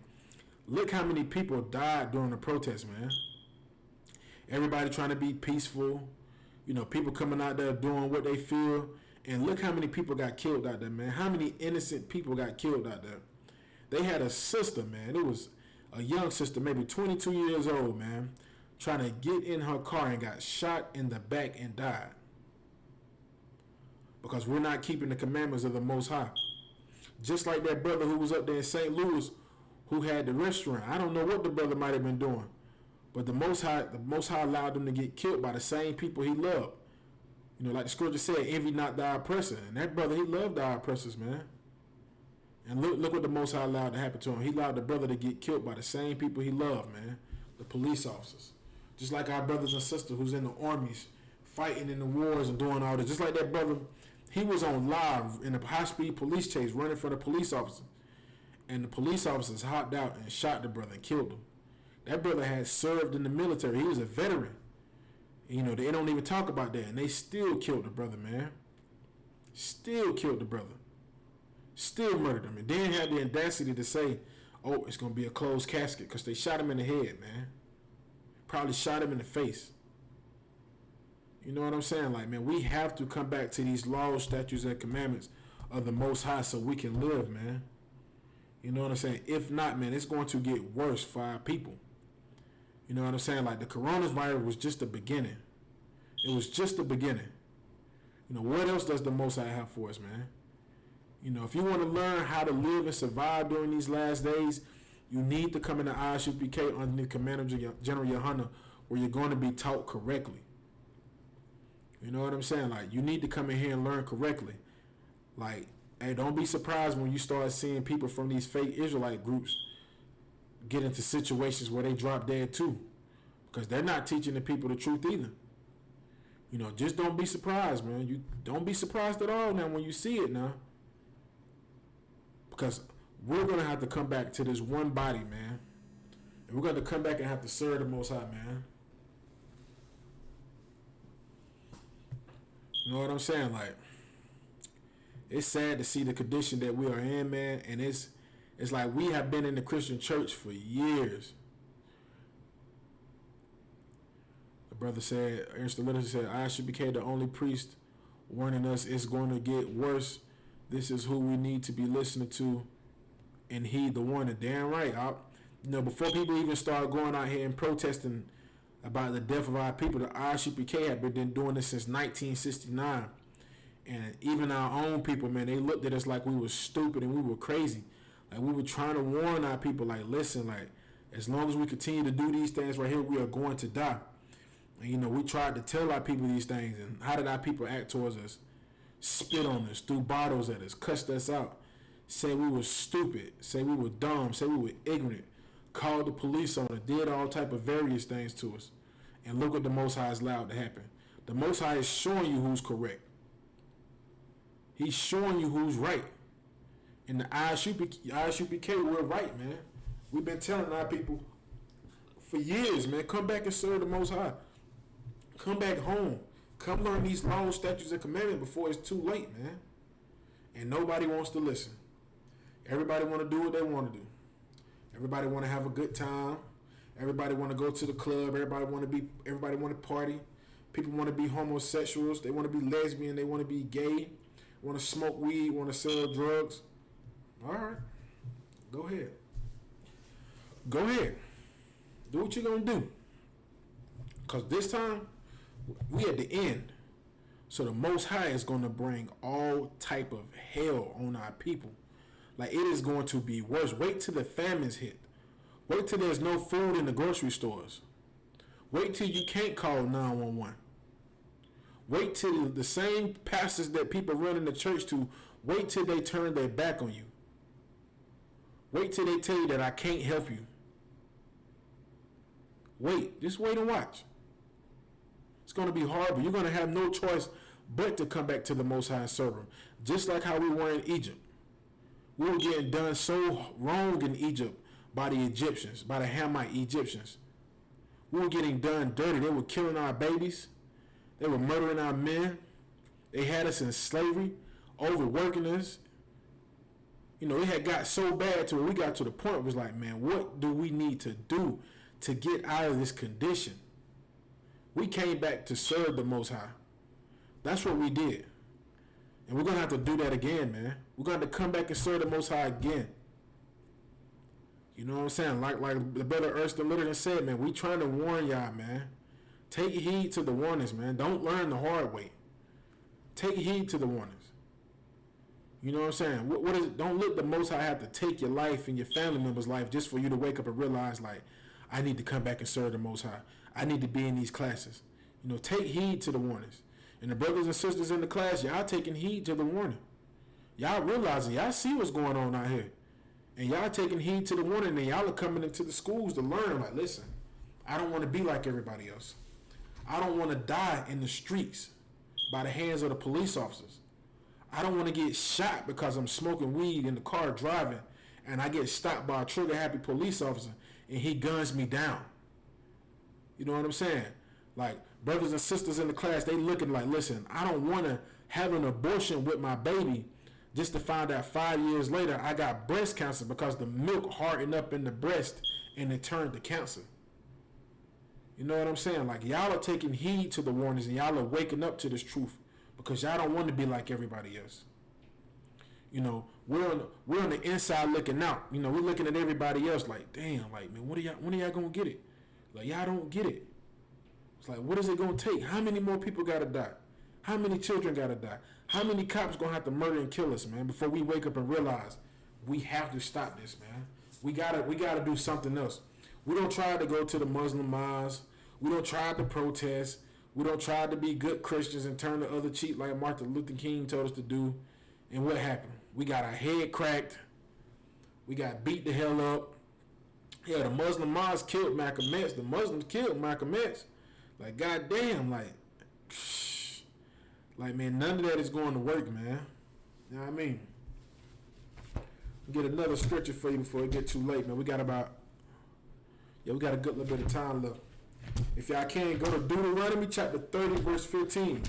look how many people died during the protest, man. Everybody trying to be peaceful. You know, people coming out there doing what they feel. And look how many people got killed out there, man. How many innocent people got killed out there. They had a sister, man. It was a young sister, maybe 22 years old, man, trying to get in her car and got shot in the back and died. Because we're not keeping the commandments of the Most High. Just like that brother who was up there in St. Louis who had the restaurant. I don't know what the brother might have been doing. But the Most High allowed them to get killed by the same people he loved. You know, like the scripture said, envy not thy oppressor. And that brother, he loved our oppressors, man. And look what the Most High allowed to happen to him. He allowed the brother to get killed by the same people he loved, man. The police officers. Just like our brothers and sisters who's in the armies, fighting in the wars and doing all this. Just like that brother, he was on live in a high-speed police chase running from the police officer. And the police officers hopped out and shot the brother and killed him. That brother had served in the military. He was a veteran. You know, they don't even talk about that. And they still killed the brother, man. Still killed the brother. Still murdered him. And then had the audacity to say, oh, it's going to be a closed casket, because they shot him in the head, man. Probably shot him in the face. You know what I'm saying? Like, man, we have to come back to these laws, statutes, and commandments of the Most High so we can live, man. You know what I'm saying? If not, man, it's going to get worse for our people. You know what I'm saying? Like, the coronavirus was just the beginning. It was just the beginning. You know, what else does the Most High have for us, man? You know, if you want to learn how to live and survive during these last days, you need to come into ISUPK underneath Commander General Yohana, where you're going to be taught correctly. You know what I'm saying? Like, you need to come in here and learn correctly. Like, hey, don't be surprised when you start seeing people from these fake Israelite groups get into situations where they drop dead too. Because they're not teaching the people the truth either. You know, just don't be surprised, man. You don't be surprised at all now when you see it now. Because we're going to have to come back to this one body, man. And we're going to come back and have to serve the Most High, man. You know what I'm saying? Like, it's sad to see the condition that we are in, man. And it's like we have been in the Christian church for years. The brother said, Ernest Little said, I should become the only priest warning us it's going to get worse. This is who we need to be listening to and heed the warning. Damn right. You know, before people even start going out here and protesting about the death of our people, the ISUPK have been doing this since 1969. And even our own people, man, they looked at us like we were stupid and we were crazy. Like we were trying to warn our people, like, listen, like, as long as we continue to do these things right here, we are going to die. And, we tried to tell our people these things. And how did our people act towards us? Spit on us, threw bottles at us, cussed us out, said we were stupid, said we were dumb, said we were ignorant, called the police on us, did all type of various things to us. And look what the Most High has allowed to happen. The Most High is showing you who's correct. He's showing you who's right. In the ISUPK, we're right, man. We've been telling our people for years, man, come back and serve the Most High. Come back home. Come learn these laws, statutes, and commandments before it's too late, man. And nobody wants to listen. Everybody want to do what they want to do. Everybody want to have a good time. Everybody want to go to the club. Everybody want to party. People want to be homosexuals. They want to be lesbian. They want to be gay. Want to smoke weed. Want to sell drugs. All right. Go ahead. Go ahead. Do what you're going to do. Because this time, we at the end. So the Most High is going to bring all type of hell on our people. Like, it is going to be worse. Wait till the famines hit. Wait till there's no food in the grocery stores. Wait till you can't call 911. Wait till the same pastors that people run in the church to, wait till they turn their back on you. Wait till they tell you that I can't help you. Wait. Just wait and watch. It's going to be horrible. You're going to have no choice but to come back to the Most High and serve Him. Just like how we were in Egypt. We were getting done so wrong in Egypt by the Egyptians, by the Hamite Egyptians. We were getting done dirty. They were killing our babies. They were murdering our men. They had us in slavery, overworking us. It had got so bad to where we got to the point where it was like, man, what do we need to do to get out of this condition? We came back to serve the Most High. That's what we did. And we're going to have to do that again, man. We're going to have to come back and serve the Most High again. You know what I'm saying? Like the brother Erskine Littleton said, man, we trying to warn y'all, man. Take heed to the warnings, man. Don't learn the hard way. Take heed to the warnings. You know what I'm saying? What is it? Don't let the Most High have to take your life and your family member's life just for you to wake up and realize, like, I need to come back and serve the Most High. I need to be in these classes. Take heed to the warnings. And the brothers and sisters in the class, y'all taking heed to the warning. Y'all realizing, y'all see what's going on out here. And y'all taking heed to the warning, and y'all are coming into the schools to learn. Like, listen, I don't want to be like everybody else. I don't want to die in the streets by the hands of the police officers. I don't want to get shot because I'm smoking weed in the car driving, and I get stopped by a trigger-happy police officer, and he guns me down. You know what I'm saying? Like, brothers and sisters in the class, they looking like, listen, I don't want to have an abortion with my baby just to find out 5 years later I got breast cancer because the milk hardened up in the breast and it turned to cancer. You know what I'm saying? Like, y'all are taking heed to the warnings and y'all are waking up to this truth because y'all don't want to be like everybody else. We're on the inside looking out. We're looking at everybody else like, damn, like, man, when are y'all gonna get it? Like, y'all don't get it. It's like, what is it gonna take? How many more people gotta die? How many children gotta die? How many cops gonna have to murder and kill us, man, before we wake up and realize we have to stop this, man? We gotta do something else. We don't try to go to the Muslim mosque. We don't try to protest. We don't try to be good Christians and turn the other cheek like Martin Luther King told us to do. And what happened? We got our head cracked. We got beat the hell up. Yeah, the Muslim mosque killed Malcolm X. The Muslims killed Malcolm X. Like, goddamn, like, man, none of that is going to work, man. You know what I mean? Get another scripture for you before it get too late, man. We got a good little bit of time left. If y'all can, go to Deuteronomy chapter 30, verse 15.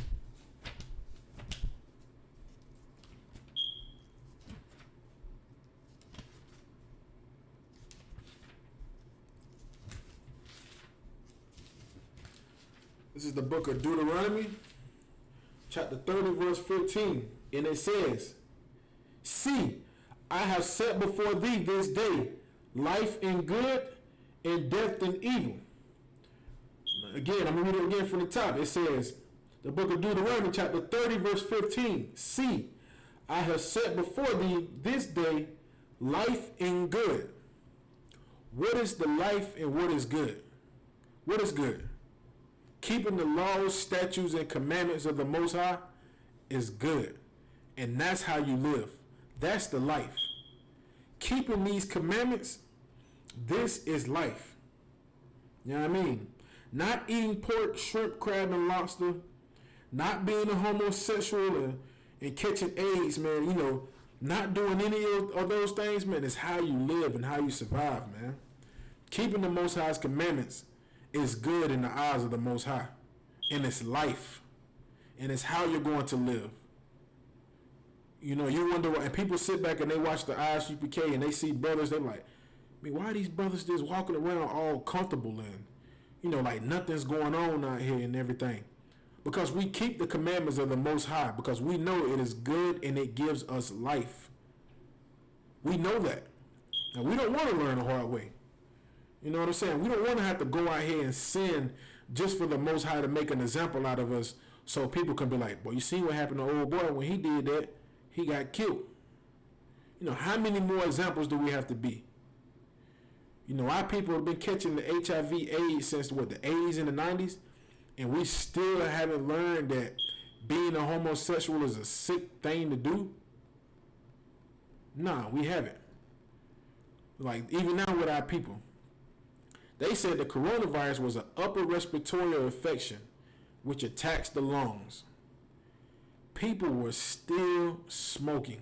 This is the book of Deuteronomy, chapter 30, verse 15. And it says, see, I have set before thee this day life and good and death and evil. Again, I'm going to read it again from the top. It says, The book of Deuteronomy, chapter 30, verse 15. See, I have set before thee this day life and good. What is the life and what is good? What is good? Keeping the laws, statutes, and commandments of the Most High is good. And that's how you live. That's the life. Keeping these commandments, this is life. You know what I mean? Not eating pork, shrimp, crab, and lobster. Not being a homosexual and catching AIDS, man. You know, not doing any of those things, man, is how you live and how you survive, man. Keeping the Most High's commandments is good in the eyes of the Most High. And it's life. And it's how you're going to live. You know, you wonder why, and people sit back and they watch the ISUPK and they see brothers, they're like, I mean, why are these brothers just walking around all comfortable and, you know, like nothing's going on out here and everything? Because we keep the commandments of the Most High, because we know it is good and it gives us life. We know that. And we don't want to learn the hard way. You know what I'm saying? We don't want to have to go out here and sin just for the Most High to make an example out of us so people can be like, boy, you see what happened to old boy when he did that? He got killed. You know, how many more examples do we have to be? You know, our people have been catching the HIV AIDS since, what, the 80s and the 90s? And we still haven't learned that being a homosexual is a sick thing to do? Nah, we haven't. Like, even now with our people. They said the coronavirus was an upper respiratory infection which attacks the lungs. People were still smoking.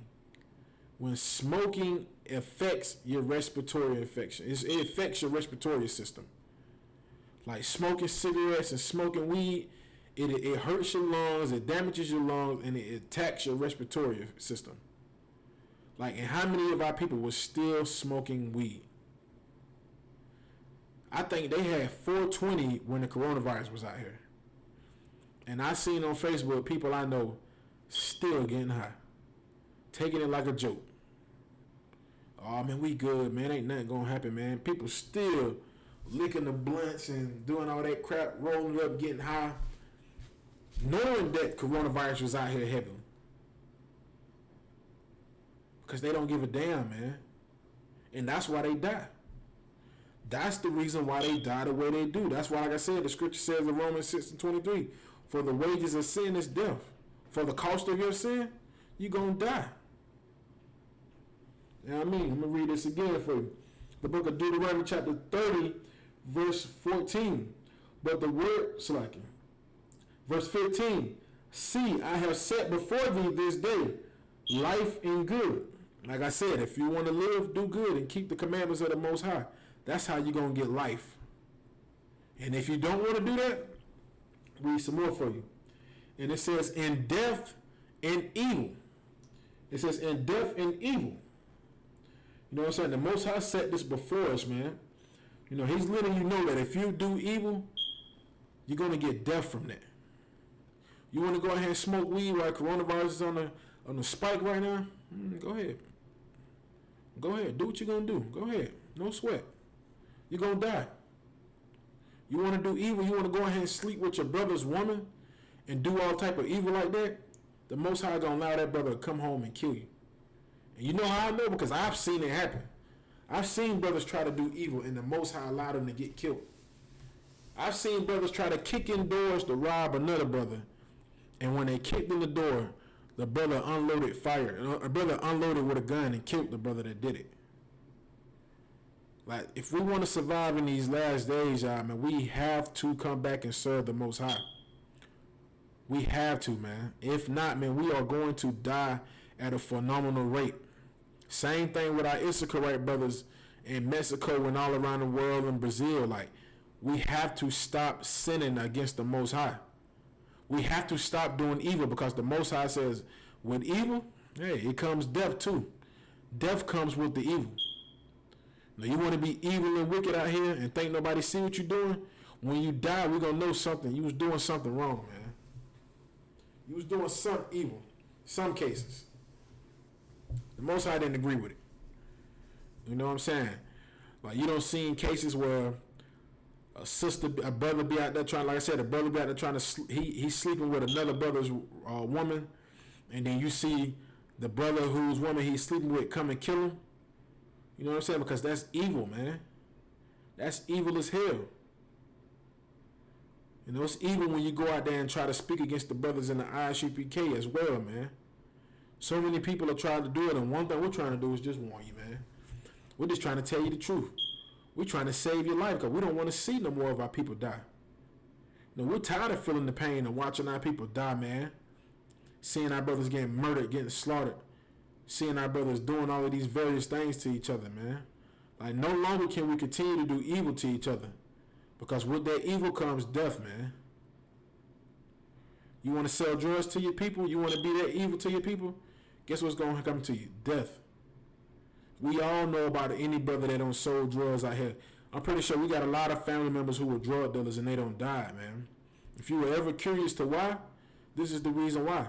When smoking affects your respiratory infection, it affects your respiratory system. Like smoking cigarettes and smoking weed, it hurts your lungs, it damages your lungs, and it attacks your respiratory system. Like, and how many of our people were still smoking weed? I think they had 420 when the coronavirus was out here. And I seen on Facebook people I know still getting high, taking it like a joke. Oh man, we good, man. Ain't nothing gonna happen, man. People still licking the blunts and doing all that crap, rolling up, getting high, knowing that coronavirus was out here heavily. Because they don't give a damn, man. And that's why they die. That's the reason why they die the way they do. That's why, like I said, the scripture says in Romans 6:23, for the wages of sin is death. For the cost of your sin, you're going to die. You know what I mean? I'm going to read this again for you. The book of Deuteronomy chapter 30, verse 14. But the word, slacking. Verse 15. See, I have set before thee this day life and good. Like I said, if you want to live, do good and keep the commandments of the Most High. That's how you're going to get life. And if you don't want to do that, read some more for you. And it says, in death and evil. It says, in death and evil. You know what I'm saying? The Most High set this before us, man. You know, he's letting you know that if you do evil, you're going to get death from that. You want to go ahead and smoke weed while coronavirus is on the spike right now? Go ahead. Go ahead. Do what you're going to do. Go ahead. No sweat. You're going to die. You want to do evil? You want to go ahead and sleep with your brother's woman and do all type of evil like that? The Most High going to allow that brother to come home and kill you. And you know how I know? Because I've seen it happen. I've seen brothers try to do evil and the Most High allowed them to get killed. I've seen brothers try to kick in doors to rob another brother. And when they kicked in the door, the brother unloaded fire. A brother unloaded with a gun and killed the brother that did it. Like, if we want to survive in these last days, y'all, man, we have to come back and serve the Most High. We have to, man. If not, man, we are going to die at a phenomenal rate. Same thing with our Issacharite brothers in Mexico and all around the world in Brazil. Like, we have to stop sinning against the Most High. We have to stop doing evil because the Most High says, with evil, hey, it comes death too. Death comes with the evil. Now, you want to be evil and wicked out here and think nobody see what you're doing? When you die, we're going to know something. You was doing something wrong, man. You was doing some evil. Some cases. The Most High didn't agree with it. You know what I'm saying? Like, you don't see cases where a brother be out there trying, like I said, a brother be out there trying to, he's sleeping with another brother's woman, and then you see the brother whose woman he's sleeping with come and kill him. You know what I'm saying? Because that's evil, man. That's evil as hell. You know, it's evil when you go out there and try to speak against the brothers in the ISUPK as well, man. So many people are trying to do it, and one thing we're trying to do is just warn you, man. We're just trying to tell you the truth. We're trying to save your life because we don't want to see no more of our people die. You know, we're tired of feeling the pain and watching our people die, man. Seeing our brothers getting murdered, getting slaughtered. Seeing our brothers doing all of these various things to each other, man. Like, no longer can we continue to do evil to each other. Because with that evil comes death, man. You want to sell drugs to your people? You want to be that evil to your people? Guess what's going to come to you? Death. We all know about any brother that don't sold drugs out here. I'm pretty sure we got a lot of family members who were drug dealers and they don't die, man. If you were ever curious to why, this is the reason why.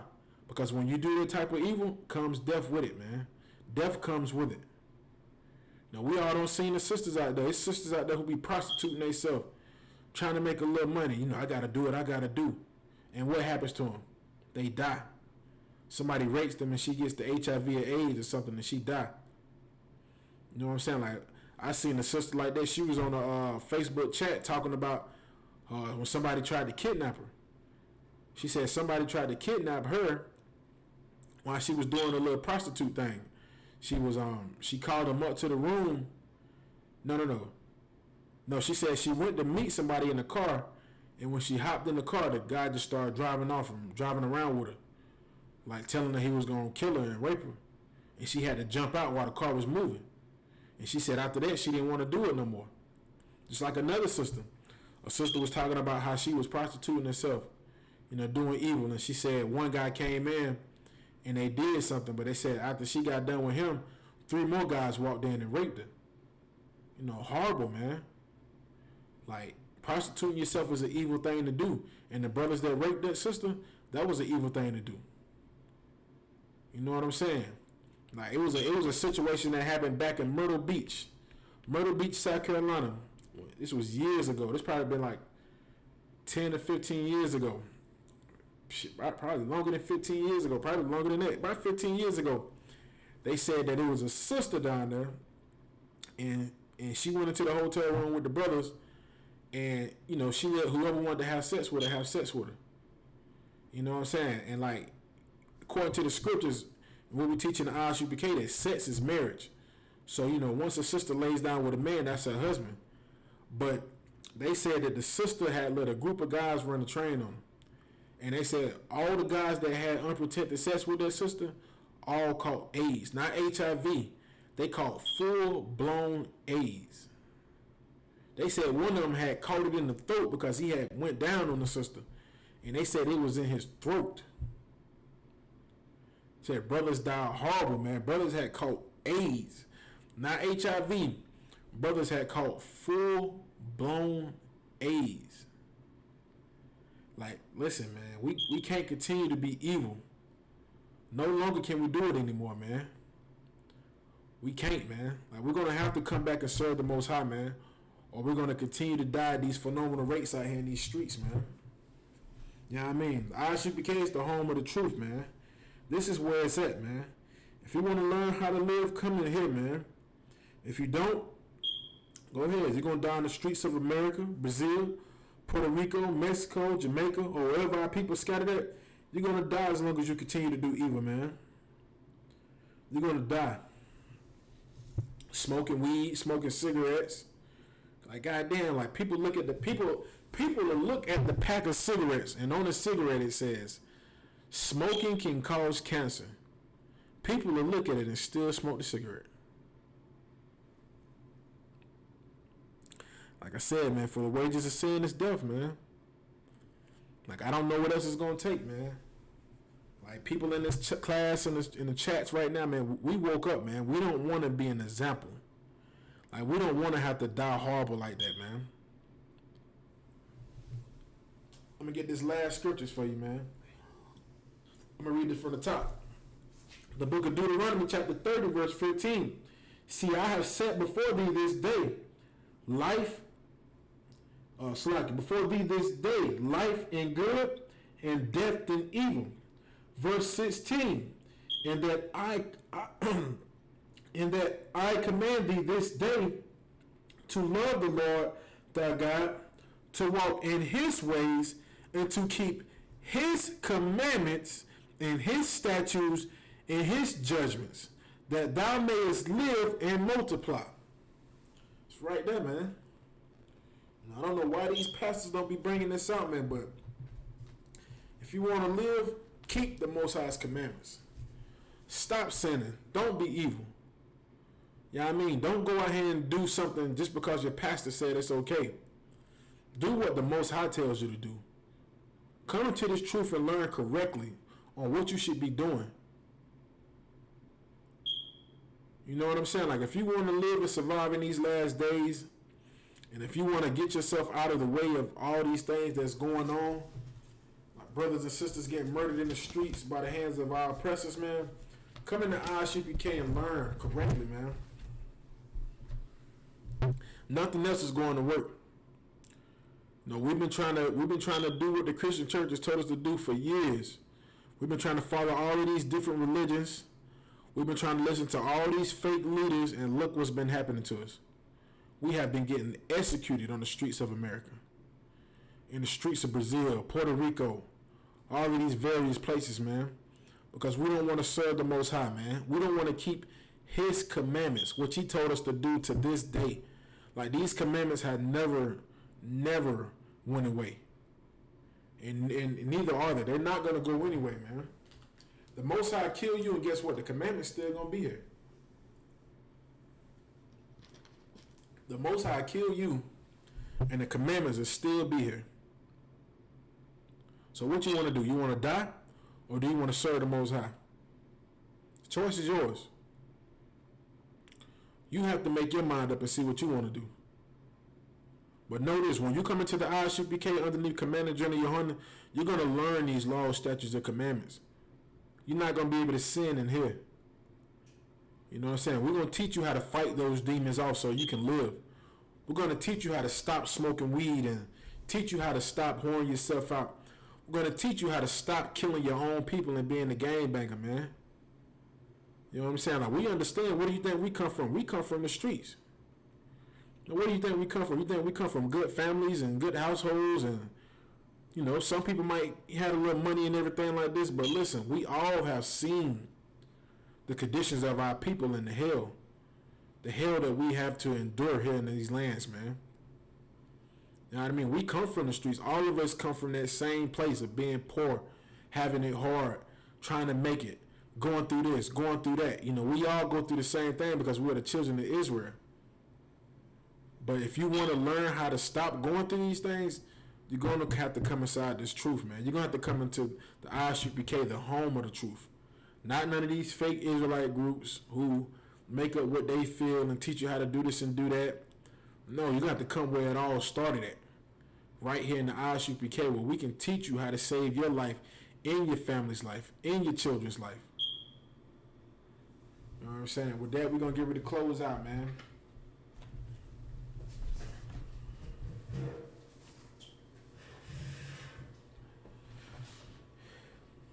Because when you do that type of evil, comes death with it, man. Death comes with it. Now, we all don't see the sisters out there. There's sisters out there who be prostituting themselves, trying to make a little money. You know, I got to do what I got to do. And what happens to them? They die. Somebody rapes them and she gets the HIV or AIDS or something and she die. You know what I'm saying? Like, I seen a sister like that. She was on a Facebook chat talking about when somebody tried to kidnap her. She said somebody tried to kidnap her while she was doing a little prostitute thing. She called them up to the room. No, she said she went to meet somebody in the car, and when she hopped in the car, the guy just started driving around with her, like telling her he was going to kill her and rape her. And she had to jump out while the car was moving. And she said after that, she didn't want to do it no more. Just like another sister. A sister was talking about how she was prostituting herself, you know, doing evil. And she said one guy came in and they did something, but they said after she got done with him, 3 more guys walked in and raped her. You know, horrible, man. Like, prostituting yourself is an evil thing to do. And the brothers that raped that sister, that was an evil thing to do. You know what I'm saying? Like, it was a situation that happened back in Myrtle Beach, South Carolina. This was years ago. This probably been like 10 to 15 years ago. Shit, probably longer than 15 years ago. Probably longer than that. About 15 years ago. They said that it was a sister down there, and she went into the hotel room with the brothers, and, you know, she let whoever wanted to have sex with her have sex with her. You know what I'm saying? And, like, according to the scriptures, what we teach in the ISUPK, that sex is marriage. So, you know, once a sister lays down with a man, that's her husband. But they said that the sister had let a group of guys run a train on them. And they said all the guys that had unprotected sex with their sister all caught AIDS. Not HIV. They caught full-blown AIDS. They said one of them had caught it in the throat because he had went down on the sister. And they said it was in his throat. Said brothers died horrible, man. Brothers had caught AIDS, not HIV. Brothers had caught full-blown AIDS. Like, listen, man, we can't continue to be evil. No longer can we do it anymore, man. We can't, man. Like, we're going to have to come back and serve the Most High, man. Or we're going to continue to die at these phenomenal rates out here in these streets, man. You know what I mean? The ISUPK is the home of the truth, man. This is where it's at, man. If you want to learn how to live, come in here, man. If you don't, go ahead. You're going to die on the streets of America, Brazil, Puerto Rico, Mexico, Jamaica, or wherever our people scattered at. You're going to die as long as you continue to do evil, man. You're going to die. Smoking weed, smoking cigarettes. Like, goddamn, like, people look at the people will look at the pack of cigarettes, and on the cigarette it says, smoking can cause cancer. People will look at it and still smoke the cigarette. Like I said, man, for the wages of sin is death, man. Like, I don't know what else it's going to take, man. Like, people in this class, in the chats right now, man, we woke up, man. We don't want to be an example. Like, we don't want to have to die horrible like that, man. I'm going to get this last scriptures for you, man. I'm going to read this from the top. The book of Deuteronomy, chapter 30, verse 15. See, I have set before thee this day life, before thee this day, life and good, and death and evil. Verse 16, and that I and that I command thee this day to love the Lord thy God, to walk in his ways, and to keep his commandments and his statutes and his judgments, that thou mayest live and multiply. It's right there, man. I don't know why these pastors don't be bringing this out, man, but if you want to live, keep the Most High's commandments. Stop sinning. Don't be evil. You know what I mean? Don't go ahead and do something just because your pastor said it's okay. Do what the Most High tells you to do. Come into this truth and learn correctly on what you should be doing. You know what I'm saying? Like, if you want to live and survive in these last days, and if you want to get yourself out of the way of all these things that's going on, like brothers and sisters getting murdered in the streets by the hands of our oppressors, man, come into ISUPK and learn correctly, man. Nothing else is going to work. No, we've been trying to do what the Christian church has told us to do for years. We've been trying to follow all of these different religions. We've been trying to listen to all these fake leaders, and look what's been happening to us. We have been getting executed on the streets of America, in the streets of Brazil, Puerto Rico, all of these various places, man, because we don't want to serve the Most High, man. We don't want to keep his commandments, which he told us to do to this day. Like, these commandments had never went away. And neither are they. They're not going to go anyway, man. The Most High kill you, and guess what? The commandment's still going to be here. The Most High kill you, and the commandments will still be here. So what you want to do? You want to die, or do you want to serve the Most High? The choice is yours. You have to make your mind up and see what you want to do. But notice, when you come into the ISUPK underneath Commander General Yohanan, you're going to learn these laws, statutes, and commandments. You're not going to be able to sin in here. You know what I'm saying? We're going to teach you how to fight those demons off so you can live. We're going to teach you how to stop smoking weed and teach you how to stop whoring yourself out. We're going to teach you how to stop killing your own people and being a gangbanger, man. You know what I'm saying? Like, we understand. Where do you think we come from? We come from the streets. Now, where do you think we come from? You think we come from good families and good households, and, you know, some people might have a little money and everything like this, but listen, we all have seen the conditions of our people in the hell that we have to endure here in these lands, man. You know what I mean? We come from the streets. All of us come from that same place of being poor, having it hard, trying to make it, going through this, going through that. You know, we all go through the same thing because we're the children of Israel. But if you want to learn how to stop going through these things, you're going to have to come inside this truth, man. You're going to have to come into the ISUPK, the home of the truth. Not none of these fake Israelite groups who make up what they feel and teach you how to do this and do that. No, you're going to have to come where it all started at. Right here in the ISUPK, where we can teach you how to save your life, in your family's life, in your children's life. You know what I'm saying? With that, we're going to get ready to close out, man.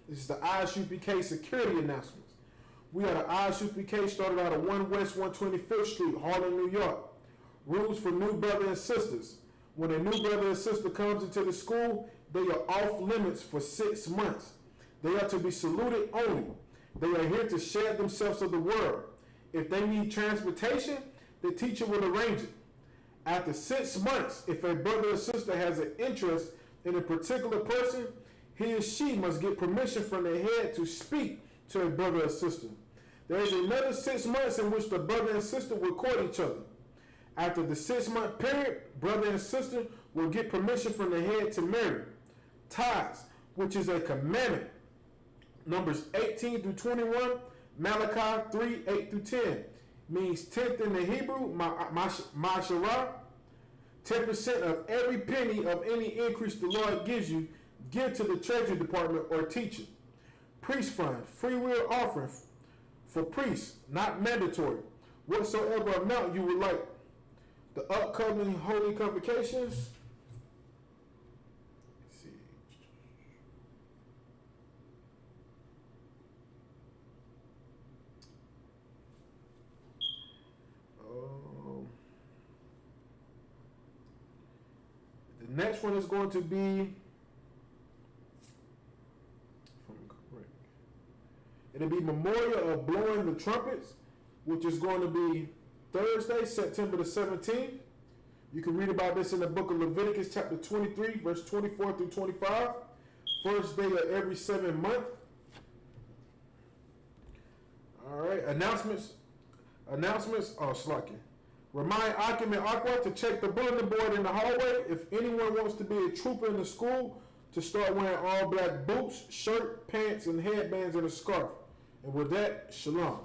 This is the ISUPK security announcements. We are the ISUPK, started out of 1 West 125th Street, Harlem, New York. Rules for new brother and sisters. When a new brother and sister comes into the school, they are off limits for 6 months. They are to be saluted only. They are here to share themselves of the world. If they need transportation, the teacher will arrange it. After 6 months, if a brother or sister has an interest in a particular person, he or she must get permission from the head to speak to a brother or sister. There is another 6 months in which the brother and sister will court each other. After the 6 month period, brother and sister will get permission from the head to marry. Tithes, which is a commandment. Numbers 18 through 21, Malachi 3, 8 through 10. Means tenth in the Hebrew, ma'asharah. 10% of every penny of any increase the Lord gives you, give to the Treasury Department or teacher. Priest fund, free will offering for priests, not mandatory. Whatsoever amount you would like. The upcoming holy convocations, next one is going to be, it'll be Memorial of Blowing the Trumpets, which is going to be Thursday, September the 17th. You can read about this in the book of Leviticus, chapter 23, verse 24 through 25. First day of every 7th month. All right, announcements. Oh, slacking. Remind Akim and Aqua to check the bulletin board in the hallway. If anyone wants to be a trooper in the school, to start wearing all black boots, shirt, pants, and headbands and a scarf. And with that, shalom.